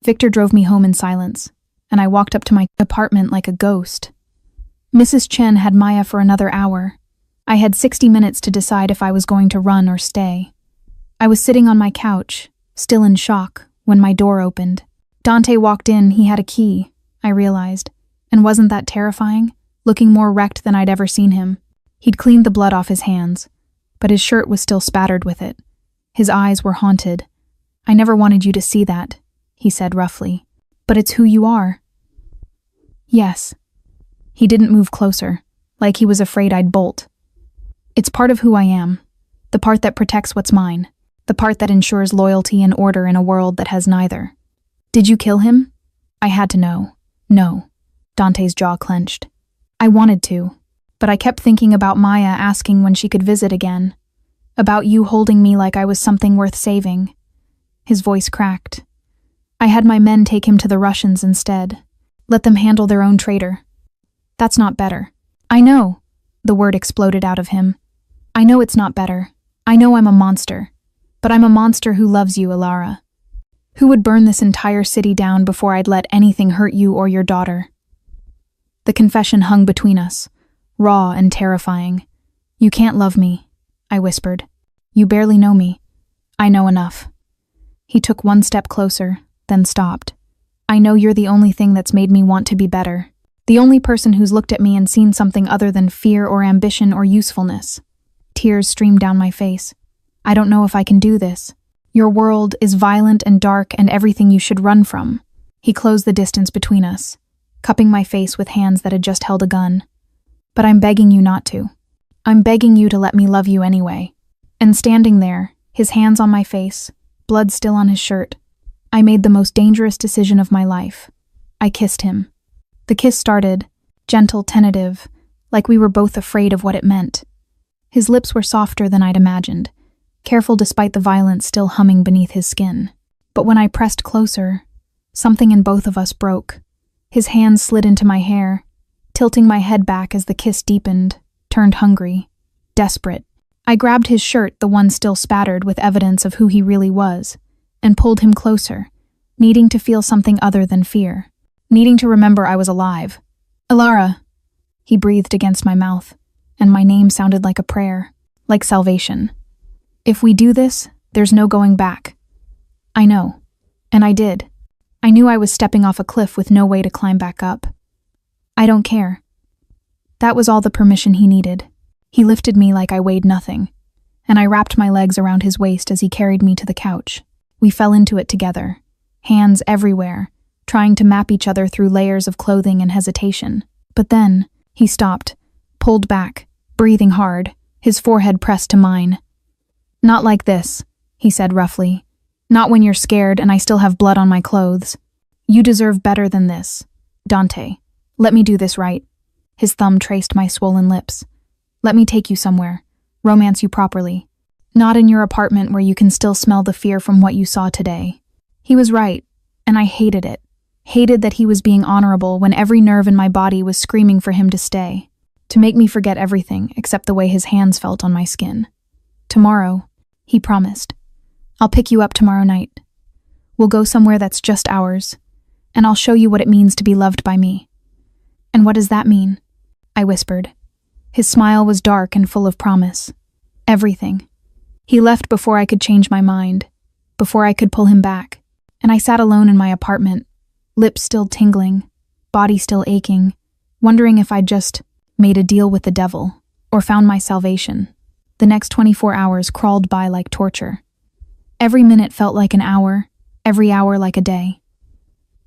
Victor drove me home in silence, and I walked up to my apartment like a ghost. Mrs. Chen had Maya for another hour. I had 60 minutes to decide if I was going to run or stay. I was sitting on my couch, still in shock, when my door opened. Dante walked in, he had a key, I realized. And wasn't that terrifying? Looking more wrecked than I'd ever seen him. He'd cleaned the blood off his hands, but his shirt was still spattered with it. His eyes were haunted. I never wanted you to see that, he said roughly. But it's who you are. Yes. He didn't move closer, like he was afraid I'd bolt. It's part of who I am, the part that protects what's mine, the part that ensures loyalty and order in a world that has neither. Did you kill him? I had to know. No. Dante's jaw clenched. I wanted to, but I kept thinking about Maya asking when she could visit again, about you holding me like I was something worth saving. His voice cracked. I had my men take him to the Russians instead. Let them handle their own traitor. That's not better. I know. The word exploded out of him. I know it's not better. I know I'm a monster. But I'm a monster who loves you, Alara. Who would burn this entire city down before I'd let anything hurt you or your daughter? The confession hung between us, raw and terrifying. You can't love me, I whispered. You barely know me. I know enough. He took one step closer, then stopped. I know you're the only thing that's made me want to be better. The only person who's looked at me and seen something other than fear or ambition or usefulness. Tears streamed down my face. I don't know if I can do this. Your world is violent and dark and everything you should run from. He closed the distance between us, cupping my face with hands that had just held a gun. But I'm begging you not to. I'm begging you to let me love you anyway. And standing there, his hands on my face, blood still on his shirt, I made the most dangerous decision of my life. I kissed him. The kiss started, gentle, tentative, like we were both afraid of what it meant. His lips were softer than I'd imagined, careful despite the violence still humming beneath his skin. But when I pressed closer, something in both of us broke. His hands slid into my hair, tilting my head back as the kiss deepened, turned hungry, desperate. I grabbed his shirt, the one still spattered with evidence of who he really was, and pulled him closer, needing to feel something other than fear, needing to remember I was alive. Alara, he breathed against my mouth, and my name sounded like a prayer, like salvation. If we do this, there's no going back. I know, and I did. I knew I was stepping off a cliff with no way to climb back up. I don't care. That was all the permission he needed. He lifted me like I weighed nothing, and I wrapped my legs around his waist as he carried me to the couch. We fell into it together, hands everywhere, trying to map each other through layers of clothing and hesitation. But then, he stopped, pulled back, breathing hard, his forehead pressed to mine. "Not like this," he said roughly. "Not when you're scared and I still have blood on my clothes. You deserve better than this. Dante, let me do this right." His thumb traced my swollen lips. "Let me take you somewhere, romance you properly. Not in your apartment where you can still smell the fear from what you saw today." He was right, and I hated it. Hated that he was being honorable when every nerve in my body was screaming for him to stay, to make me forget everything except the way his hands felt on my skin. "Tomorrow," he promised. "I'll pick you up tomorrow night. We'll go somewhere that's just ours, and I'll show you what it means to be loved by me." "And what does that mean?" I whispered. His smile was dark and full of promise. Everything. He left before I could change my mind, before I could pull him back, and I sat alone in my apartment, lips still tingling, body still aching, wondering if I'd just made a deal with the devil or found my salvation. The next 24 hours crawled by like torture. Every minute felt like an hour, every hour like a day.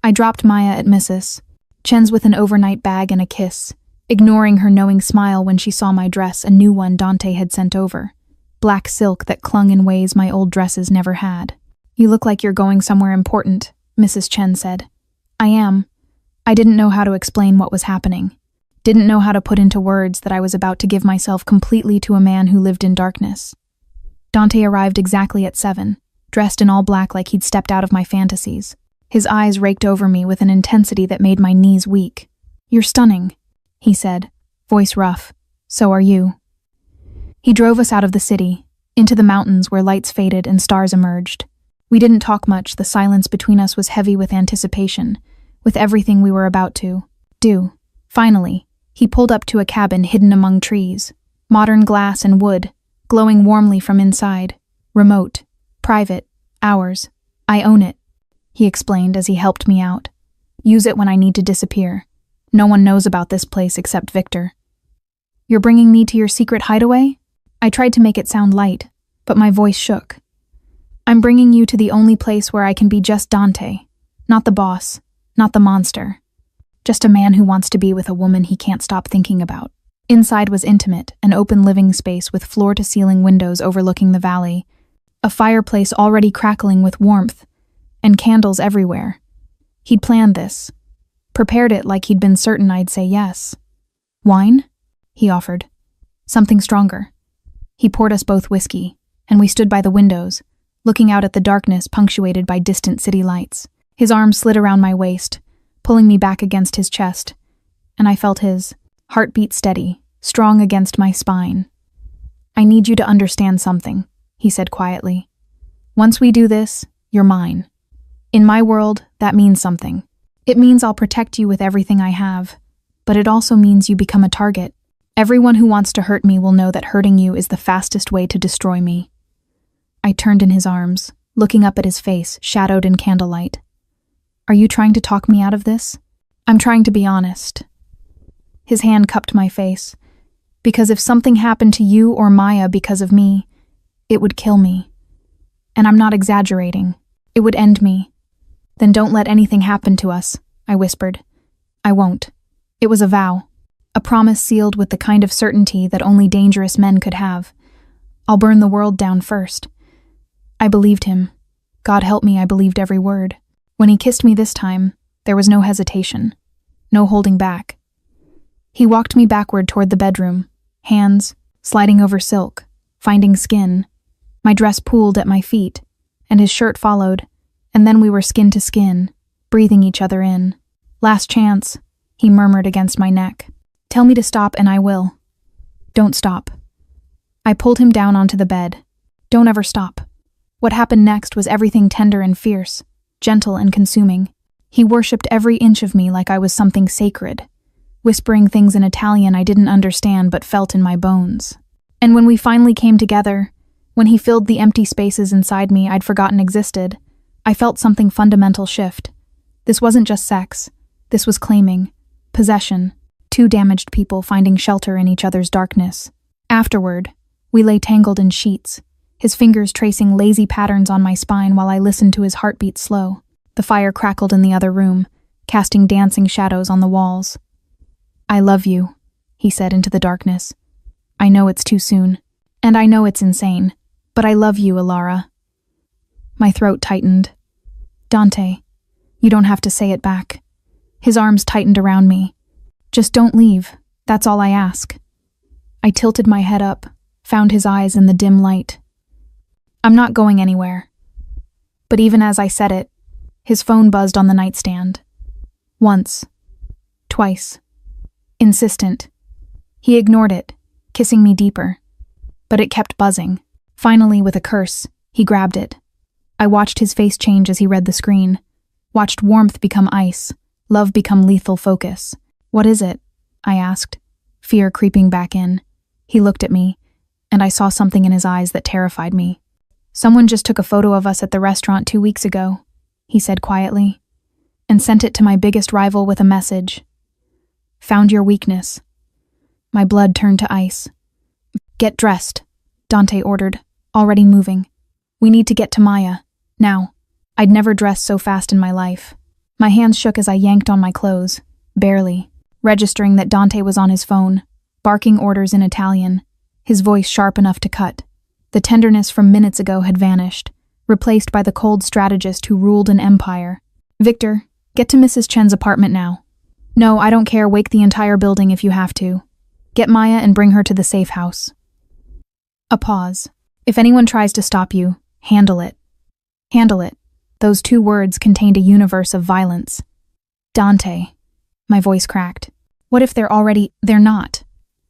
I dropped Maya at Mrs. Chen's with an overnight bag and a kiss, ignoring her knowing smile when she saw my dress, a new one Dante had sent over. Black silk that clung in ways my old dresses never had. "You look like you're going somewhere important," Mrs. Chen said. "I am." I didn't know how to explain what was happening. Didn't know how to put into words that I was about to give myself completely to a man who lived in darkness. Dante arrived exactly at 7, dressed in all black like he'd stepped out of my fantasies. His eyes raked over me with an intensity that made my knees weak. "You're stunning," he said, voice rough. "So are you." He drove us out of the city, into the mountains where lights faded and stars emerged. We didn't talk much, the silence between us was heavy with anticipation, with everything we were about to do. Finally, he pulled up to a cabin hidden among trees, modern glass and wood, glowing warmly from inside. "Remote, private, ours. I own it," he explained as he helped me out. "Use it when I need to disappear. No one knows about this place except Victor." "You're bringing me to your secret hideaway?" I tried to make it sound light, but my voice shook. "I'm bringing you to the only place where I can be just Dante, not the boss, not the monster. Just a man who wants to be with a woman he can't stop thinking about." Inside was intimate, an open living space with floor-to-ceiling windows overlooking the valley, a fireplace already crackling with warmth, and candles everywhere. He'd planned this, prepared it like he'd been certain I'd say yes. "Wine?" he offered. "Something stronger." He poured us both whiskey, and we stood by the windows, looking out at the darkness punctuated by distant city lights. His arm slid around my waist, pulling me back against his chest, and I felt his heartbeat steady, strong against my spine. "I need you to understand something," he said quietly. "Once we do this, you're mine. In my world, that means something. It means I'll protect you with everything I have, but it also means you become a target. Everyone who wants to hurt me will know that hurting you is the fastest way to destroy me." I turned in his arms, looking up at his face, shadowed in candlelight. "Are you trying to talk me out of this?" "I'm trying to be honest." His hand cupped my face. "Because if something happened to you or Maya because of me, it would kill me. And I'm not exaggerating. It would end me." "Then don't let anything happen to us," I whispered. "I won't." It was a vow. A promise sealed with the kind of certainty that only dangerous men could have. "I'll burn the world down first." I believed him. God help me, I believed every word. When he kissed me this time, there was no hesitation, no holding back. He walked me backward toward the bedroom, hands sliding over silk, finding skin. My dress pooled at my feet, and his shirt followed, and then we were skin to skin, breathing each other in. "Last chance," he murmured against my neck. "Tell me to stop and I will." "Don't stop." I pulled him down onto the bed. "Don't ever stop." What happened next was everything tender and fierce, gentle and consuming. He worshipped every inch of me like I was something sacred, whispering things in Italian I didn't understand but felt in my bones. And when we finally came together, when he filled the empty spaces inside me I'd forgotten existed, I felt something fundamental shift. This wasn't just sex. This was claiming, possession, two damaged people finding shelter in each other's darkness. Afterward, we lay tangled in sheets, his fingers tracing lazy patterns on my spine while I listened to his heartbeat slow. The The fire crackled in the other room, casting dancing shadows on the walls. "I love you," he said into the darkness. "I know it's too soon, and I know it's insane, but I love you, Alara." My throat tightened. "Dante, you don't have to say it back." His arms tightened around me. "Just don't leave, that's all I ask." I tilted my head up, found his eyes in the dim light. "I'm not going anywhere." But even as I said it, his phone buzzed on the nightstand. Once. Twice. Insistent. He ignored it, kissing me deeper. But it kept buzzing. Finally, with a curse, he grabbed it. I watched his face change as he read the screen. Watched warmth become ice, love become lethal focus. "What is it?" I asked, fear creeping back in. He looked at me, and I saw something in his eyes that terrified me. "Someone just took a photo of us at the restaurant 2 weeks ago," he said quietly, "and sent it to my biggest rival with a message. Found your weakness." My blood turned to ice. "Get dressed," Dante ordered, already moving. "We need to get to Maya, now." I'd never dressed so fast in my life. My hands shook as I yanked on my clothes, barely, registering that Dante was on his phone, barking orders in Italian, his voice sharp enough to cut. The tenderness from minutes ago had vanished, replaced by the cold strategist who ruled an empire. "Victor, get to Mrs. Chen's apartment now." "No, I don't care, wake the entire building if you have to. Get Maya and bring her to the safe house." A pause. "If anyone tries to stop you, handle it." Handle it. Those 2 words contained a universe of violence. "Dante." My voice cracked. "What if they're not?"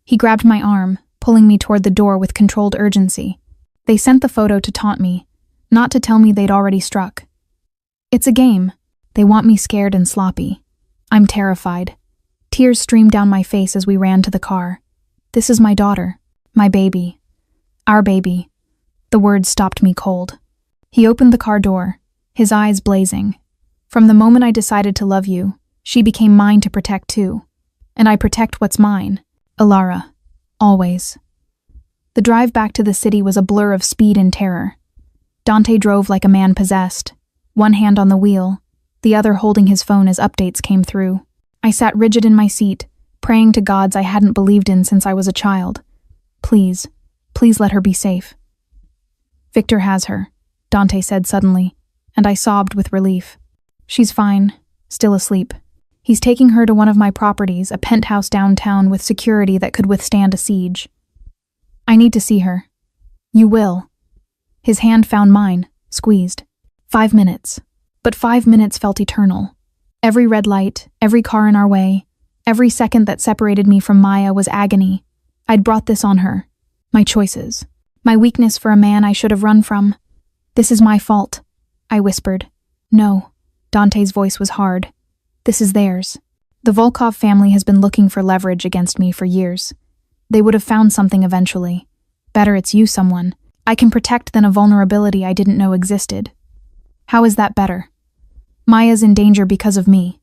He grabbed my arm, pulling me toward the door with controlled urgency. "They sent the photo to taunt me, not to tell me they'd already struck. It's a game. They want me scared and sloppy. I'm terrified." Tears streamed down my face as we ran to the car. "This is my daughter. My baby. Our baby." The words stopped me cold. He opened the car door, his eyes blazing. "From the moment I decided to love you, she became mine to protect too. And I protect what's mine. Alara. Always." The drive back to the city was a blur of speed and terror. Dante drove like a man possessed, one hand on the wheel, the other holding his phone as updates came through. I sat rigid in my seat, praying to gods I hadn't believed in since I was a child. Please let her be safe." "Victor has her," Dante said suddenly, and I sobbed with relief. "She's fine, still asleep. He's taking her to one of my properties, a penthouse downtown with security that could withstand a siege. I need to see her." "You will." His hand found mine, squeezed. 5 minutes. But 5 minutes felt eternal. Every red light, every car in our way, every second that separated me from Maya was agony. I'd brought this on her. My choices. My weakness for a man I should have run from. "This is my fault," I whispered. "No." Dante's voice was hard. "This is theirs. The Volkov family has been looking for leverage against me for years. They would have found something eventually. Better it's you, someone I can protect than a vulnerability I didn't know existed." "How is that better?" "Maya's in danger because of me.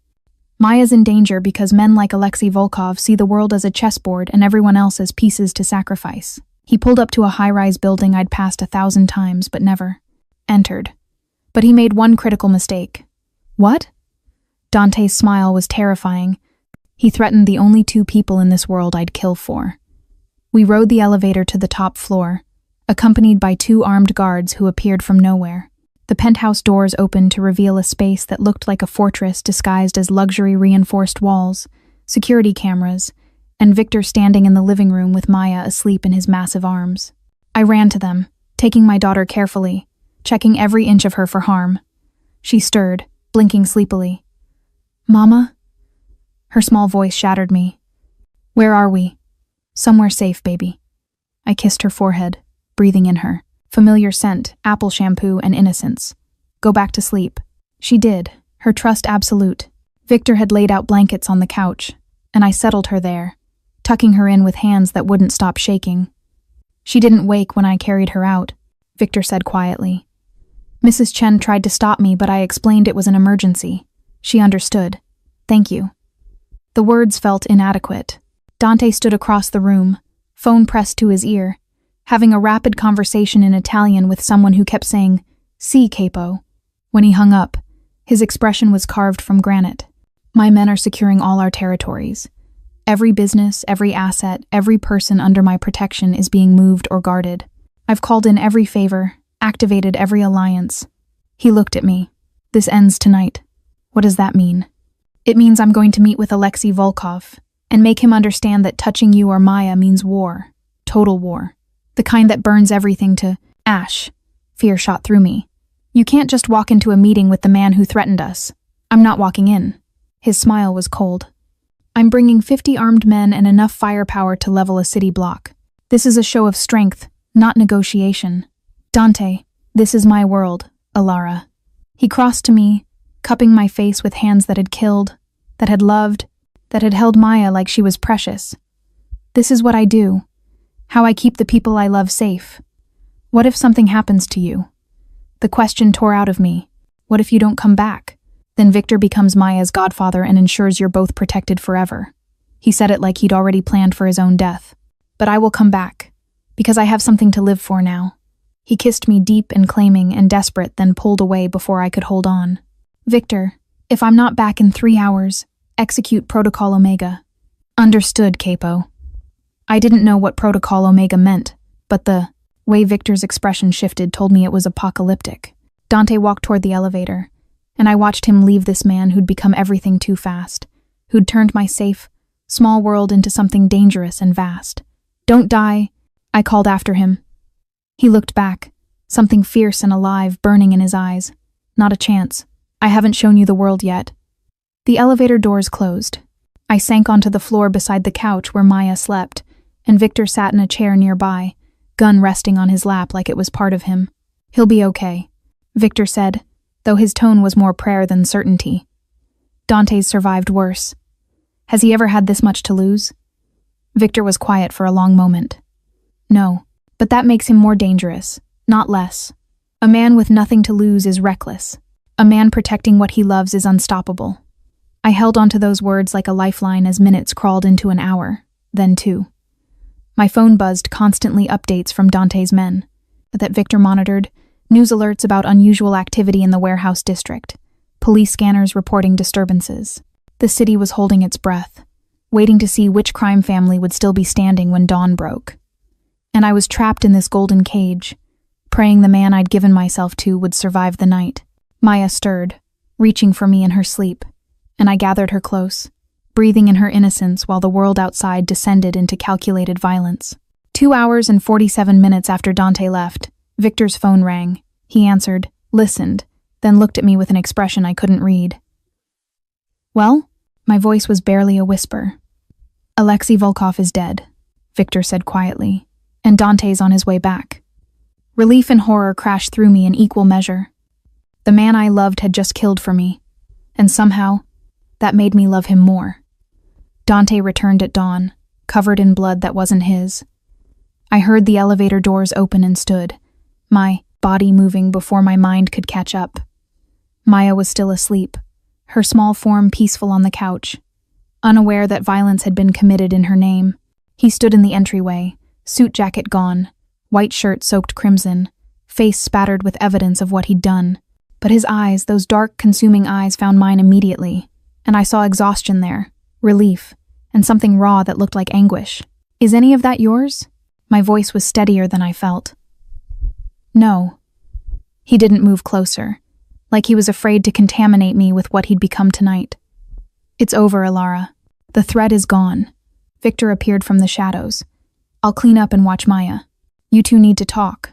Maya's in danger because men like Alexei Volkov see the world as a chessboard and everyone else as pieces to sacrifice." He pulled up to a high-rise building I'd passed 1,000 times but never entered. But he made one critical mistake. "What?" Dante's smile was terrifying. He threatened the only 2 people in this world I'd kill for. We rode the elevator to the top floor, accompanied by 2 armed guards who appeared from nowhere. The penthouse doors opened to reveal a space that looked like a fortress disguised as luxury-reinforced walls, security cameras, and Victor standing in the living room with Maya asleep in his massive arms. I ran to them, taking my daughter carefully, checking every inch of her for harm. She stirred, blinking sleepily. "Mama?" Her small voice shattered me. "Where are we?" "Somewhere safe, baby." I kissed her forehead, breathing in her. Familiar scent, apple shampoo, and innocence. "Go back to sleep." She did, her trust absolute. Victor had laid out blankets on the couch, and I settled her there, tucking her in with hands that wouldn't stop shaking. "She didn't wake when I carried her out," Victor said quietly. "Mrs. Chen tried to stop me, but I explained it was an emergency. She understood. Thank you." The words felt inadequate. Dante stood across the room, phone pressed to his ear, having a rapid conversation in Italian with someone who kept saying, "Si, capo." When he hung up, His expression was carved from granite. My men are securing all our territories. Every business, every asset, every person under my protection is being moved or guarded. I've called in every favor, activated every alliance. He looked at me. This ends tonight. What does that mean? It means I'm going to meet with Alexei Volkov and make him understand that touching you or Maya means war. Total war. The kind that burns everything to ash. Fear shot through me. You can't just walk into a meeting with the man who threatened us. I'm not walking in. His smile was cold. I'm bringing 50 armed men and enough firepower to level a city block. This is a show of strength, not negotiation. Dante, this is my world, Alara. He crossed to me, cupping my face with hands that had killed, that had loved, that had held Maya like she was precious. This is what I do. How I keep the people I love safe. What if something happens to you? The question tore out of me. What if you don't come back? Then Victor becomes Maya's godfather and ensures you're both protected forever. He said it like he'd already planned for his own death. But I will come back, because I have something to live for now. He kissed me deep and claiming and desperate, then pulled away before I could hold on. Victor, if I'm not back in 3 hours, execute Protocol Omega. Understood, Capo. I didn't know what Protocol Omega meant, but the way Victor's expression shifted told me it was apocalyptic. Dante walked toward the elevator, and I watched him leave this man who'd become everything too fast, who'd turned my safe, small world into something dangerous and vast. Don't die, I called after him. He looked back, something fierce and alive burning in his eyes. Not a chance. I haven't shown you the world yet. The elevator doors closed. I sank onto the floor beside the couch where Maya slept, and Victor sat in a chair nearby, gun resting on his lap like it was part of him. He'll be okay, Victor said, though his tone was more prayer than certainty. Dante's survived worse. Has he ever had this much to lose? Victor was quiet for a long moment. No, but that makes him more dangerous, not less. A man with nothing to lose is reckless. A man protecting what he loves is unstoppable. I held onto those words like a lifeline as minutes crawled into an hour, then 2. My phone buzzed constantly updates from Dante's men that Victor monitored, news alerts about unusual activity in the warehouse district, police scanners reporting disturbances. The city was holding its breath, waiting to see which crime family would still be standing when dawn broke. And I was trapped in this golden cage, praying the man I'd given myself to would survive the night. Maya stirred, reaching for me in her sleep, and I gathered her close, breathing in her innocence while the world outside descended into calculated violence. 2 hours and 47 minutes after Dante left, Victor's phone rang. He answered, listened, then looked at me with an expression I couldn't read. Well? My voice was barely a whisper. Alexei Volkov is dead, Victor said quietly, and Dante's on his way back. Relief and horror crashed through me in equal measure. The man I loved had just killed for me, and somehow, that made me love him more. Dante returned at dawn, covered in blood that wasn't his. I heard the elevator doors open and stood, my body moving before my mind could catch up. Maya was still asleep, her small form peaceful on the couch, unaware that violence had been committed in her name. He stood in the entryway, suit jacket gone, white shirt soaked crimson, face spattered with evidence of what he'd done. But his eyes, those dark, consuming eyes, found mine immediately, and I saw exhaustion there, relief, and something raw that looked like anguish. Is any of that yours? My voice was steadier than I felt. No. He didn't move closer, like he was afraid to contaminate me with what he'd become tonight. It's over, Alara. The threat is gone. Victor appeared from the shadows. I'll clean up and watch Maya. You two need to talk.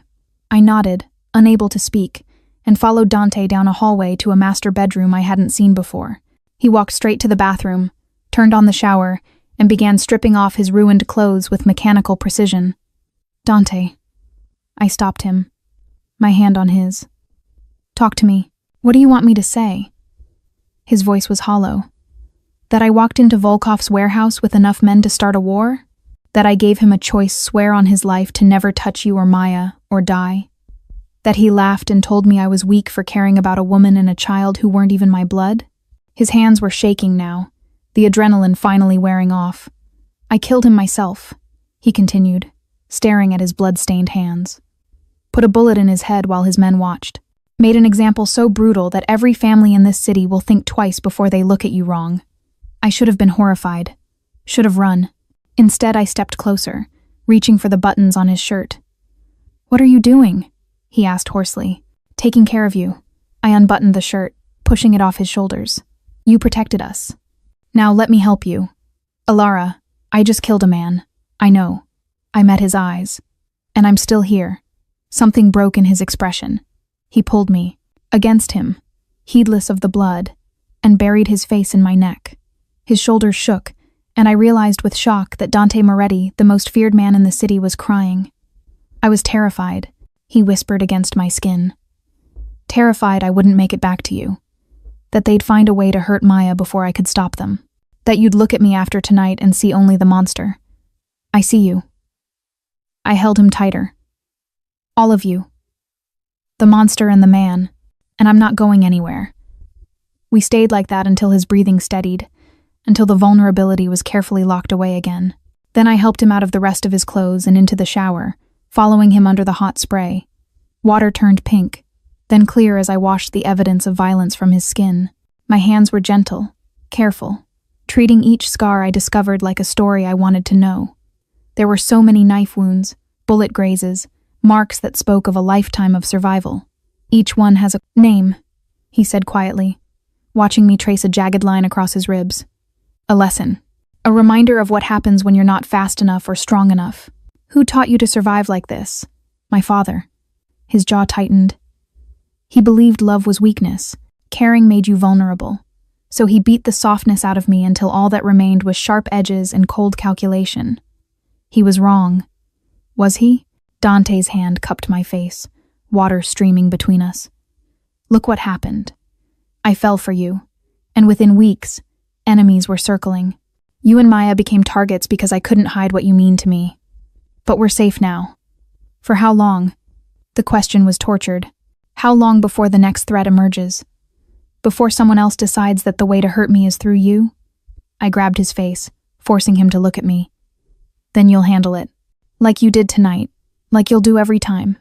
I nodded, unable to speak, and followed Dante down a hallway to a master bedroom I hadn't seen before. He walked straight to the bathroom, turned on the shower, and began stripping off his ruined clothes with mechanical precision. Dante. I stopped him, my hand on his. Talk to me. What do you want me to say? His voice was hollow. That I walked into Volkov's warehouse with enough men to start a war? That I gave him a choice swear on his life to never touch you or Maya, or die? That he laughed and told me I was weak for caring about a woman and a child who weren't even my blood? His hands were shaking now, the adrenaline finally wearing off. I killed him myself, he continued, staring at his blood-stained hands. Put a bullet in his head while his men watched. Made an example so brutal that every family in this city will think twice before they look at you wrong. I should have been horrified. Should have run. Instead, I stepped closer, reaching for the buttons on his shirt. "What are you doing?" he asked hoarsely. "Taking care of you." I unbuttoned the shirt, pushing it off his shoulders. "You protected us. Now let me help you." "Alara, I just killed a man. I know." I met his eyes. "And I'm still here." Something broke in his expression. He pulled me, against him, heedless of the blood, and buried his face in my neck. His shoulders shook, and I realized with shock that Dante Moretti, the most feared man in the city, was crying. I was terrified, he whispered against my skin. Terrified I wouldn't make it back to you. That they'd find a way to hurt Maya before I could stop them. That you'd look at me after tonight and see only the monster. I see you. I held him tighter. All of you. The monster and the man, and I'm not going anywhere. We stayed like that until his breathing steadied, until the vulnerability was carefully locked away again. Then I helped him out of the rest of his clothes and into the shower, following him under the hot spray. Water turned pink, then clear as I washed the evidence of violence from his skin. My hands were gentle, careful, treating each scar I discovered like a story I wanted to know. There were so many knife wounds, bullet grazes, marks that spoke of a lifetime of survival. Each one has a name, he said quietly, watching me trace a jagged line across his ribs. A lesson. A reminder of what happens when you're not fast enough or strong enough. Who taught you to survive like this? My father. His jaw tightened. He believed love was weakness. Caring made you vulnerable. So he beat the softness out of me until all that remained was sharp edges and cold calculation. He was wrong. Was he? Dante's hand cupped my face, water streaming between us. Look what happened. I fell for you, and within weeks, enemies were circling. You and Maya became targets because I couldn't hide what you mean to me. But we're safe now. For how long? The question was tortured. How long before the next threat emerges? Before someone else decides that the way to hurt me is through you? I grabbed his face, forcing him to look at me. Then you'll handle it. Like you did tonight. Like you'll do every time.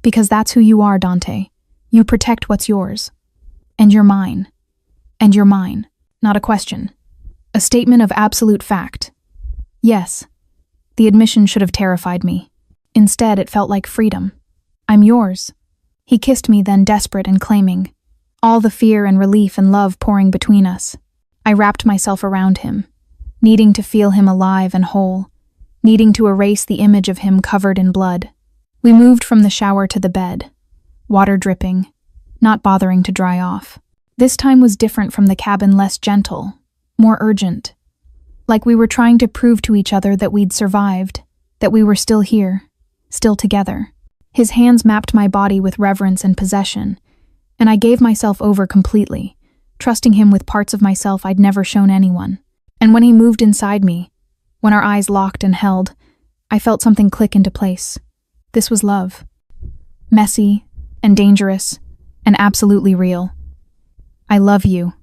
Because that's who you are, Dante. You protect what's yours. And you're mine. And you're mine. Not a question. A statement of absolute fact. Yes. The admission should have terrified me. Instead, it felt like freedom. I'm yours. He kissed me then, desperate and claiming. All the fear and relief and love pouring between us. I wrapped myself around him, needing to feel him alive and whole, needing to erase the image of him covered in blood. We moved from the shower to the bed, water dripping, not bothering to dry off. This time was different from the cabin, less gentle, more urgent. Like we were trying to prove to each other that we'd survived, that we were still here, still together. His hands mapped my body with reverence and possession, and I gave myself over completely, trusting him with parts of myself I'd never shown anyone. And when he moved inside me, when our eyes locked and held, I felt something click into place. This was love. Messy and dangerous and absolutely real. I love you,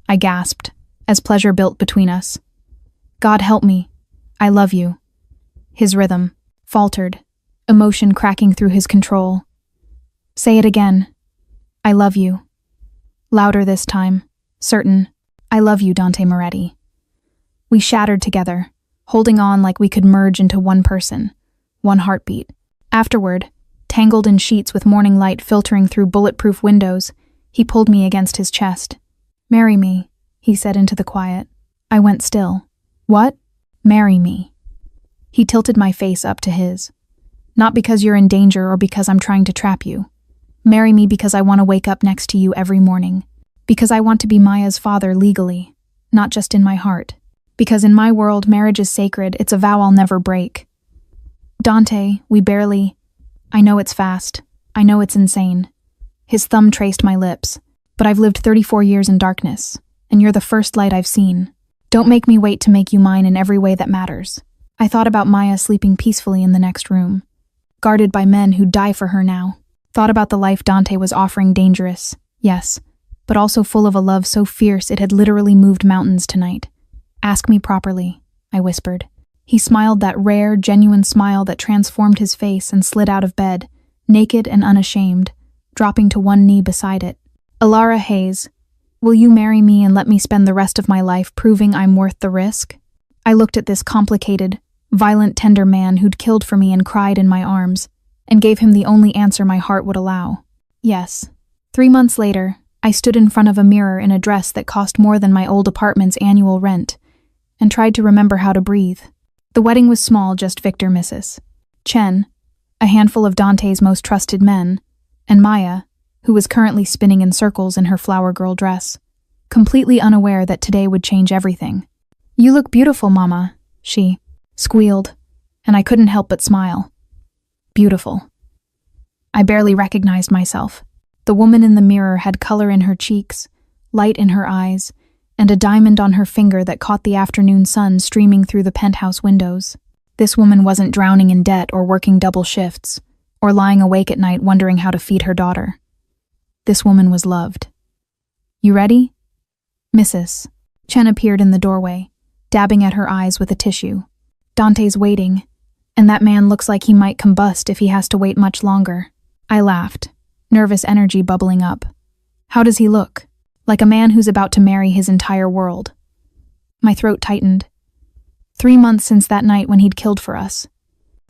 I gasped, as pleasure built between us. God help me, I love you. His rhythm faltered, emotion cracking through his control. Say it again. I love you. Louder this time, certain. I love you, Dante Moretti. We shattered together, holding on like we could merge into one person, one heartbeat. Afterward, tangled in sheets with morning light filtering through bulletproof windows, he pulled me against his chest. Marry me, he said into the quiet. I went still. What? Marry me. He tilted my face up to his. Not because you're in danger or because I'm trying to trap you. Marry me because I want to wake up next to you every morning. Because I want to be Maya's father legally, not just in my heart. Because in my world, marriage is sacred, it's a vow I'll never break. Dante, we barely... I know it's fast. I know it's insane. His thumb traced my lips. But I've lived 34 years in darkness, and you're the first light I've seen. Don't make me wait to make you mine in every way that matters. I thought about Maya sleeping peacefully in the next room, guarded by men who'd die for her now. Thought about the life Dante was offering, dangerous, yes, but also full of a love so fierce it had literally moved mountains tonight. Ask me properly, I whispered. He smiled that rare, genuine smile that transformed his face and slid out of bed, naked and unashamed, dropping to one knee beside it. Alara Hayes, will you marry me and let me spend the rest of my life proving I'm worth the risk? I looked at this complicated, violent, tender man who'd killed for me and cried in my arms, and gave him the only answer my heart would allow. Yes. 3 months later, I stood in front of a mirror in a dress that cost more than my old apartment's annual rent, and tried to remember how to breathe. The wedding was small, just Victor, Mrs. Chen, a handful of Dante's most trusted men, and Maya, who was currently spinning in circles in her flower girl dress, completely unaware that today would change everything. "You look beautiful, Mama," she squealed, and I couldn't help but smile. Beautiful. I barely recognized myself. The woman in the mirror had color in her cheeks, light in her eyes, and a diamond on her finger that caught the afternoon sun streaming through the penthouse windows. This woman wasn't drowning in debt or working double shifts, or lying awake at night wondering how to feed her daughter. This woman was loved. "You ready?" Mrs. Chen appeared in the doorway, dabbing at her eyes with a tissue. "Dante's waiting, and that man looks like he might combust if he has to wait much longer." I laughed, nervous energy bubbling up. "How does he look?" "Like a man who's about to marry his entire world." My throat tightened. 3 months since that night when he'd killed for us.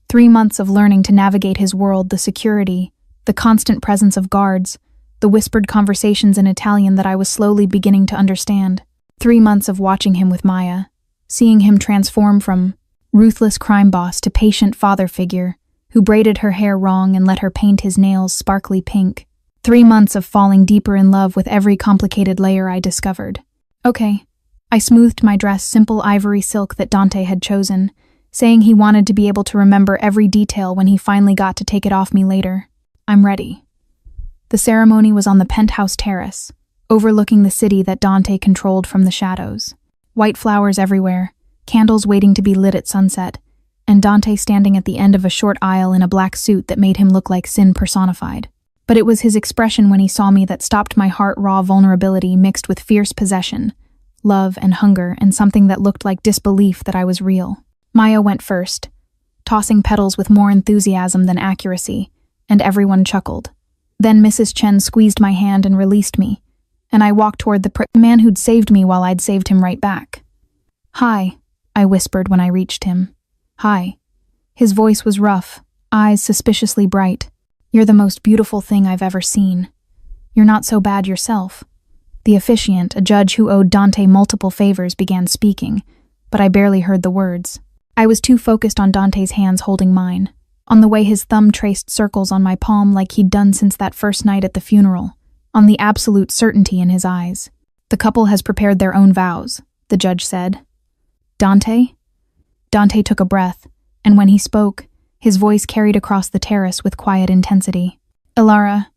3 months of learning to navigate his world, the security, the constant presence of guards, the whispered conversations in Italian that I was slowly beginning to understand. 3 months of watching him with Maya, seeing him transform from ruthless crime boss to patient father figure who braided her hair wrong and let her paint his nails sparkly pink. 3 months of falling deeper in love with every complicated layer I discovered. "Okay." I smoothed my dress simple ivory silk that Dante had chosen, saying he wanted to be able to remember every detail when he finally got to take it off me later. "I'm ready." The ceremony was on the penthouse terrace, overlooking the city that Dante controlled from the shadows. White flowers everywhere, candles waiting to be lit at sunset, and Dante standing at the end of a short aisle in a black suit that made him look like sin personified. But it was his expression when he saw me that stopped my heart-raw vulnerability mixed with fierce possession, love and hunger, and something that looked like disbelief that I was real. Maya went first, tossing petals with more enthusiasm than accuracy, and everyone chuckled. Then Mrs. Chen squeezed my hand and released me, and I walked toward the man who'd saved me while I'd saved him right back. "Hi," I whispered when I reached him. "Hi." His voice was rough, eyes suspiciously bright. "You're the most beautiful thing I've ever seen. You're not so bad yourself." The officiant, a judge who owed Dante multiple favors, began speaking, but I barely heard the words. I was too focused on Dante's hands holding mine, on the way his thumb traced circles on my palm like he'd done since that first night at the funeral, on the absolute certainty in his eyes. "The couple has prepared their own vows," the judge said. "Dante?" Dante took a breath, and when he spoke, his voice carried across the terrace with quiet intensity. "Alara,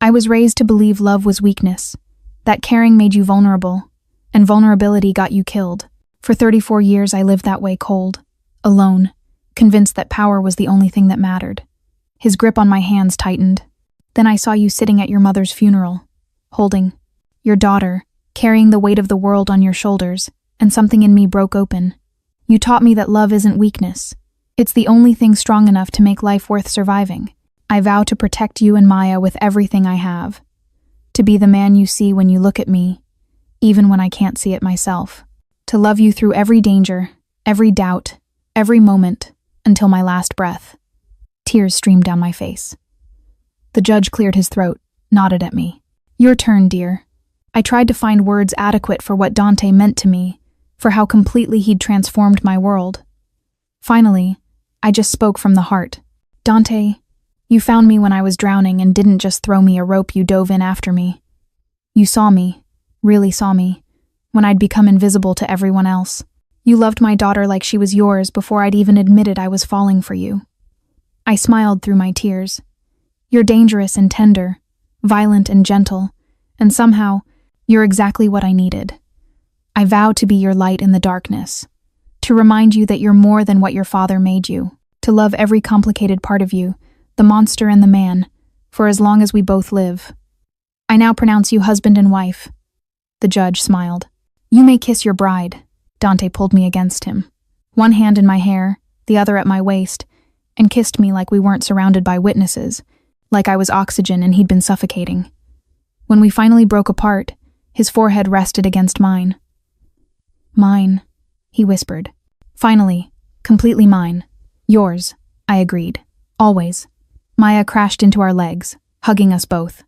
I was raised to believe love was weakness, that caring made you vulnerable, and vulnerability got you killed. For 34 years I lived that way, cold, alone, convinced that power was the only thing that mattered." His grip on my hands tightened. "Then I saw you sitting at your mother's funeral, holding your daughter, carrying the weight of the world on your shoulders, and something in me broke open. You taught me that love isn't weakness. It's the only thing strong enough to make life worth surviving. I vow to protect you and Maya with everything I have. To be the man you see when you look at me, even when I can't see it myself. To love you through every danger, every doubt, every moment, until my last breath." Tears streamed down my face. The judge cleared his throat, nodded at me. "Your turn, dear." I tried to find words adequate for what Dante meant to me, for how completely he'd transformed my world. Finally, I just spoke from the heart. "Dante, you found me when I was drowning and didn't just throw me a rope, you dove in after me. You saw me, really saw me, when I'd become invisible to everyone else. You loved my daughter like she was yours before I'd even admitted I was falling for you." I smiled through my tears. "You're dangerous and tender, violent and gentle, and somehow, you're exactly what I needed. I vow to be your light in the darkness, to remind you that you're more than what your father made you, to love every complicated part of you, the monster and the man, for as long as we both live. I now pronounce you husband and wife." The judge smiled. "You may kiss your bride." Dante pulled me against him, one hand in my hair, the other at my waist, and kissed me like we weren't surrounded by witnesses, like I was oxygen and he'd been suffocating. When we finally broke apart, his forehead rested against mine. Mine, he whispered. Finally, completely mine. Yours, I agreed. Always. Maya crashed into our legs, hugging us both.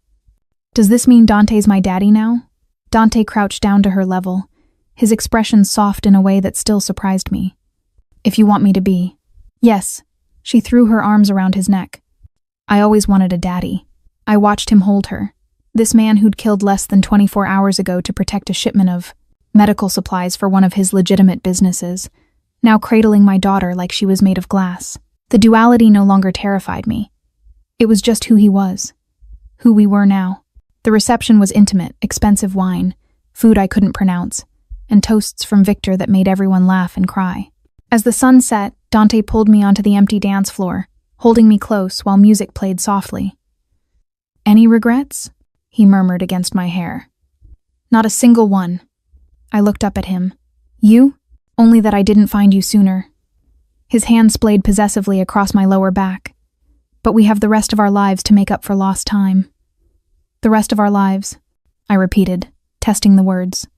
Does this mean Dante's my daddy now? Dante crouched down to her level, his expression soft in a way that still surprised me. If you want me to be. Yes. She threw her arms around his neck. I always wanted a daddy. I watched him hold her. This man who'd killed less than 24 hours ago to protect a shipment of medical supplies for one of his legitimate businesses, now cradling my daughter like she was made of glass. The duality no longer terrified me. It was just who he was. Who we were now. The reception was intimate, expensive wine, food I couldn't pronounce, and toasts from Victor that made everyone laugh and cry. As the sun set, Dante pulled me onto the empty dance floor, holding me close while music played softly. Any regrets? He murmured against my hair. Not a single one. I looked up at him. You? Only that I didn't find you sooner. His hand splayed possessively across my lower back. But we have the rest of our lives to make up for lost time. The rest of our lives, I repeated, testing the words.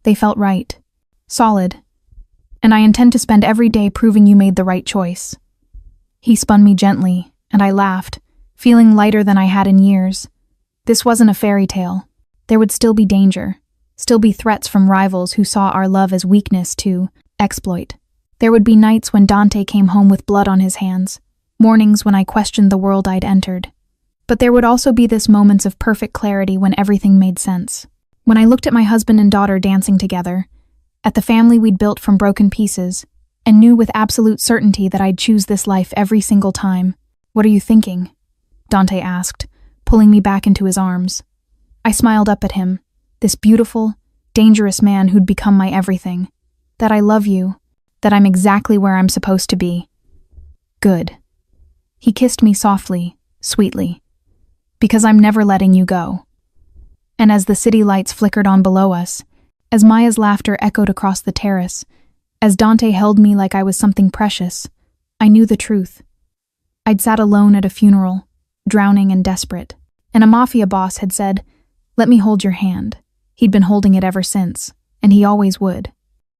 They felt right. Solid. And I intend to spend every day proving you made the right choice. He spun me gently, and I laughed, feeling lighter than I had in years. This wasn't a fairy tale. There would still be danger, still be threats from rivals who saw our love as weakness to exploit. There would be nights when Dante came home with blood on his hands, mornings when I questioned the world I'd entered. But there would also be this moments of perfect clarity when everything made sense. When I looked at my husband and daughter dancing together, at the family we'd built from broken pieces, and knew with absolute certainty that I'd choose this life every single time. What are you thinking? Dante asked, pulling me back into his arms. I smiled up at him, this beautiful, dangerous man who'd become my everything. That I love you, that I'm exactly where I'm supposed to be. Good. He kissed me softly, sweetly. Because I'm never letting you go. And as the city lights flickered on below us, as Maya's laughter echoed across the terrace, as Dante held me like I was something precious, I knew the truth. I'd sat alone at a funeral, drowning and desperate, and a Mafia boss had said, "Let me hold your hand." He'd been holding it ever since, and he always would.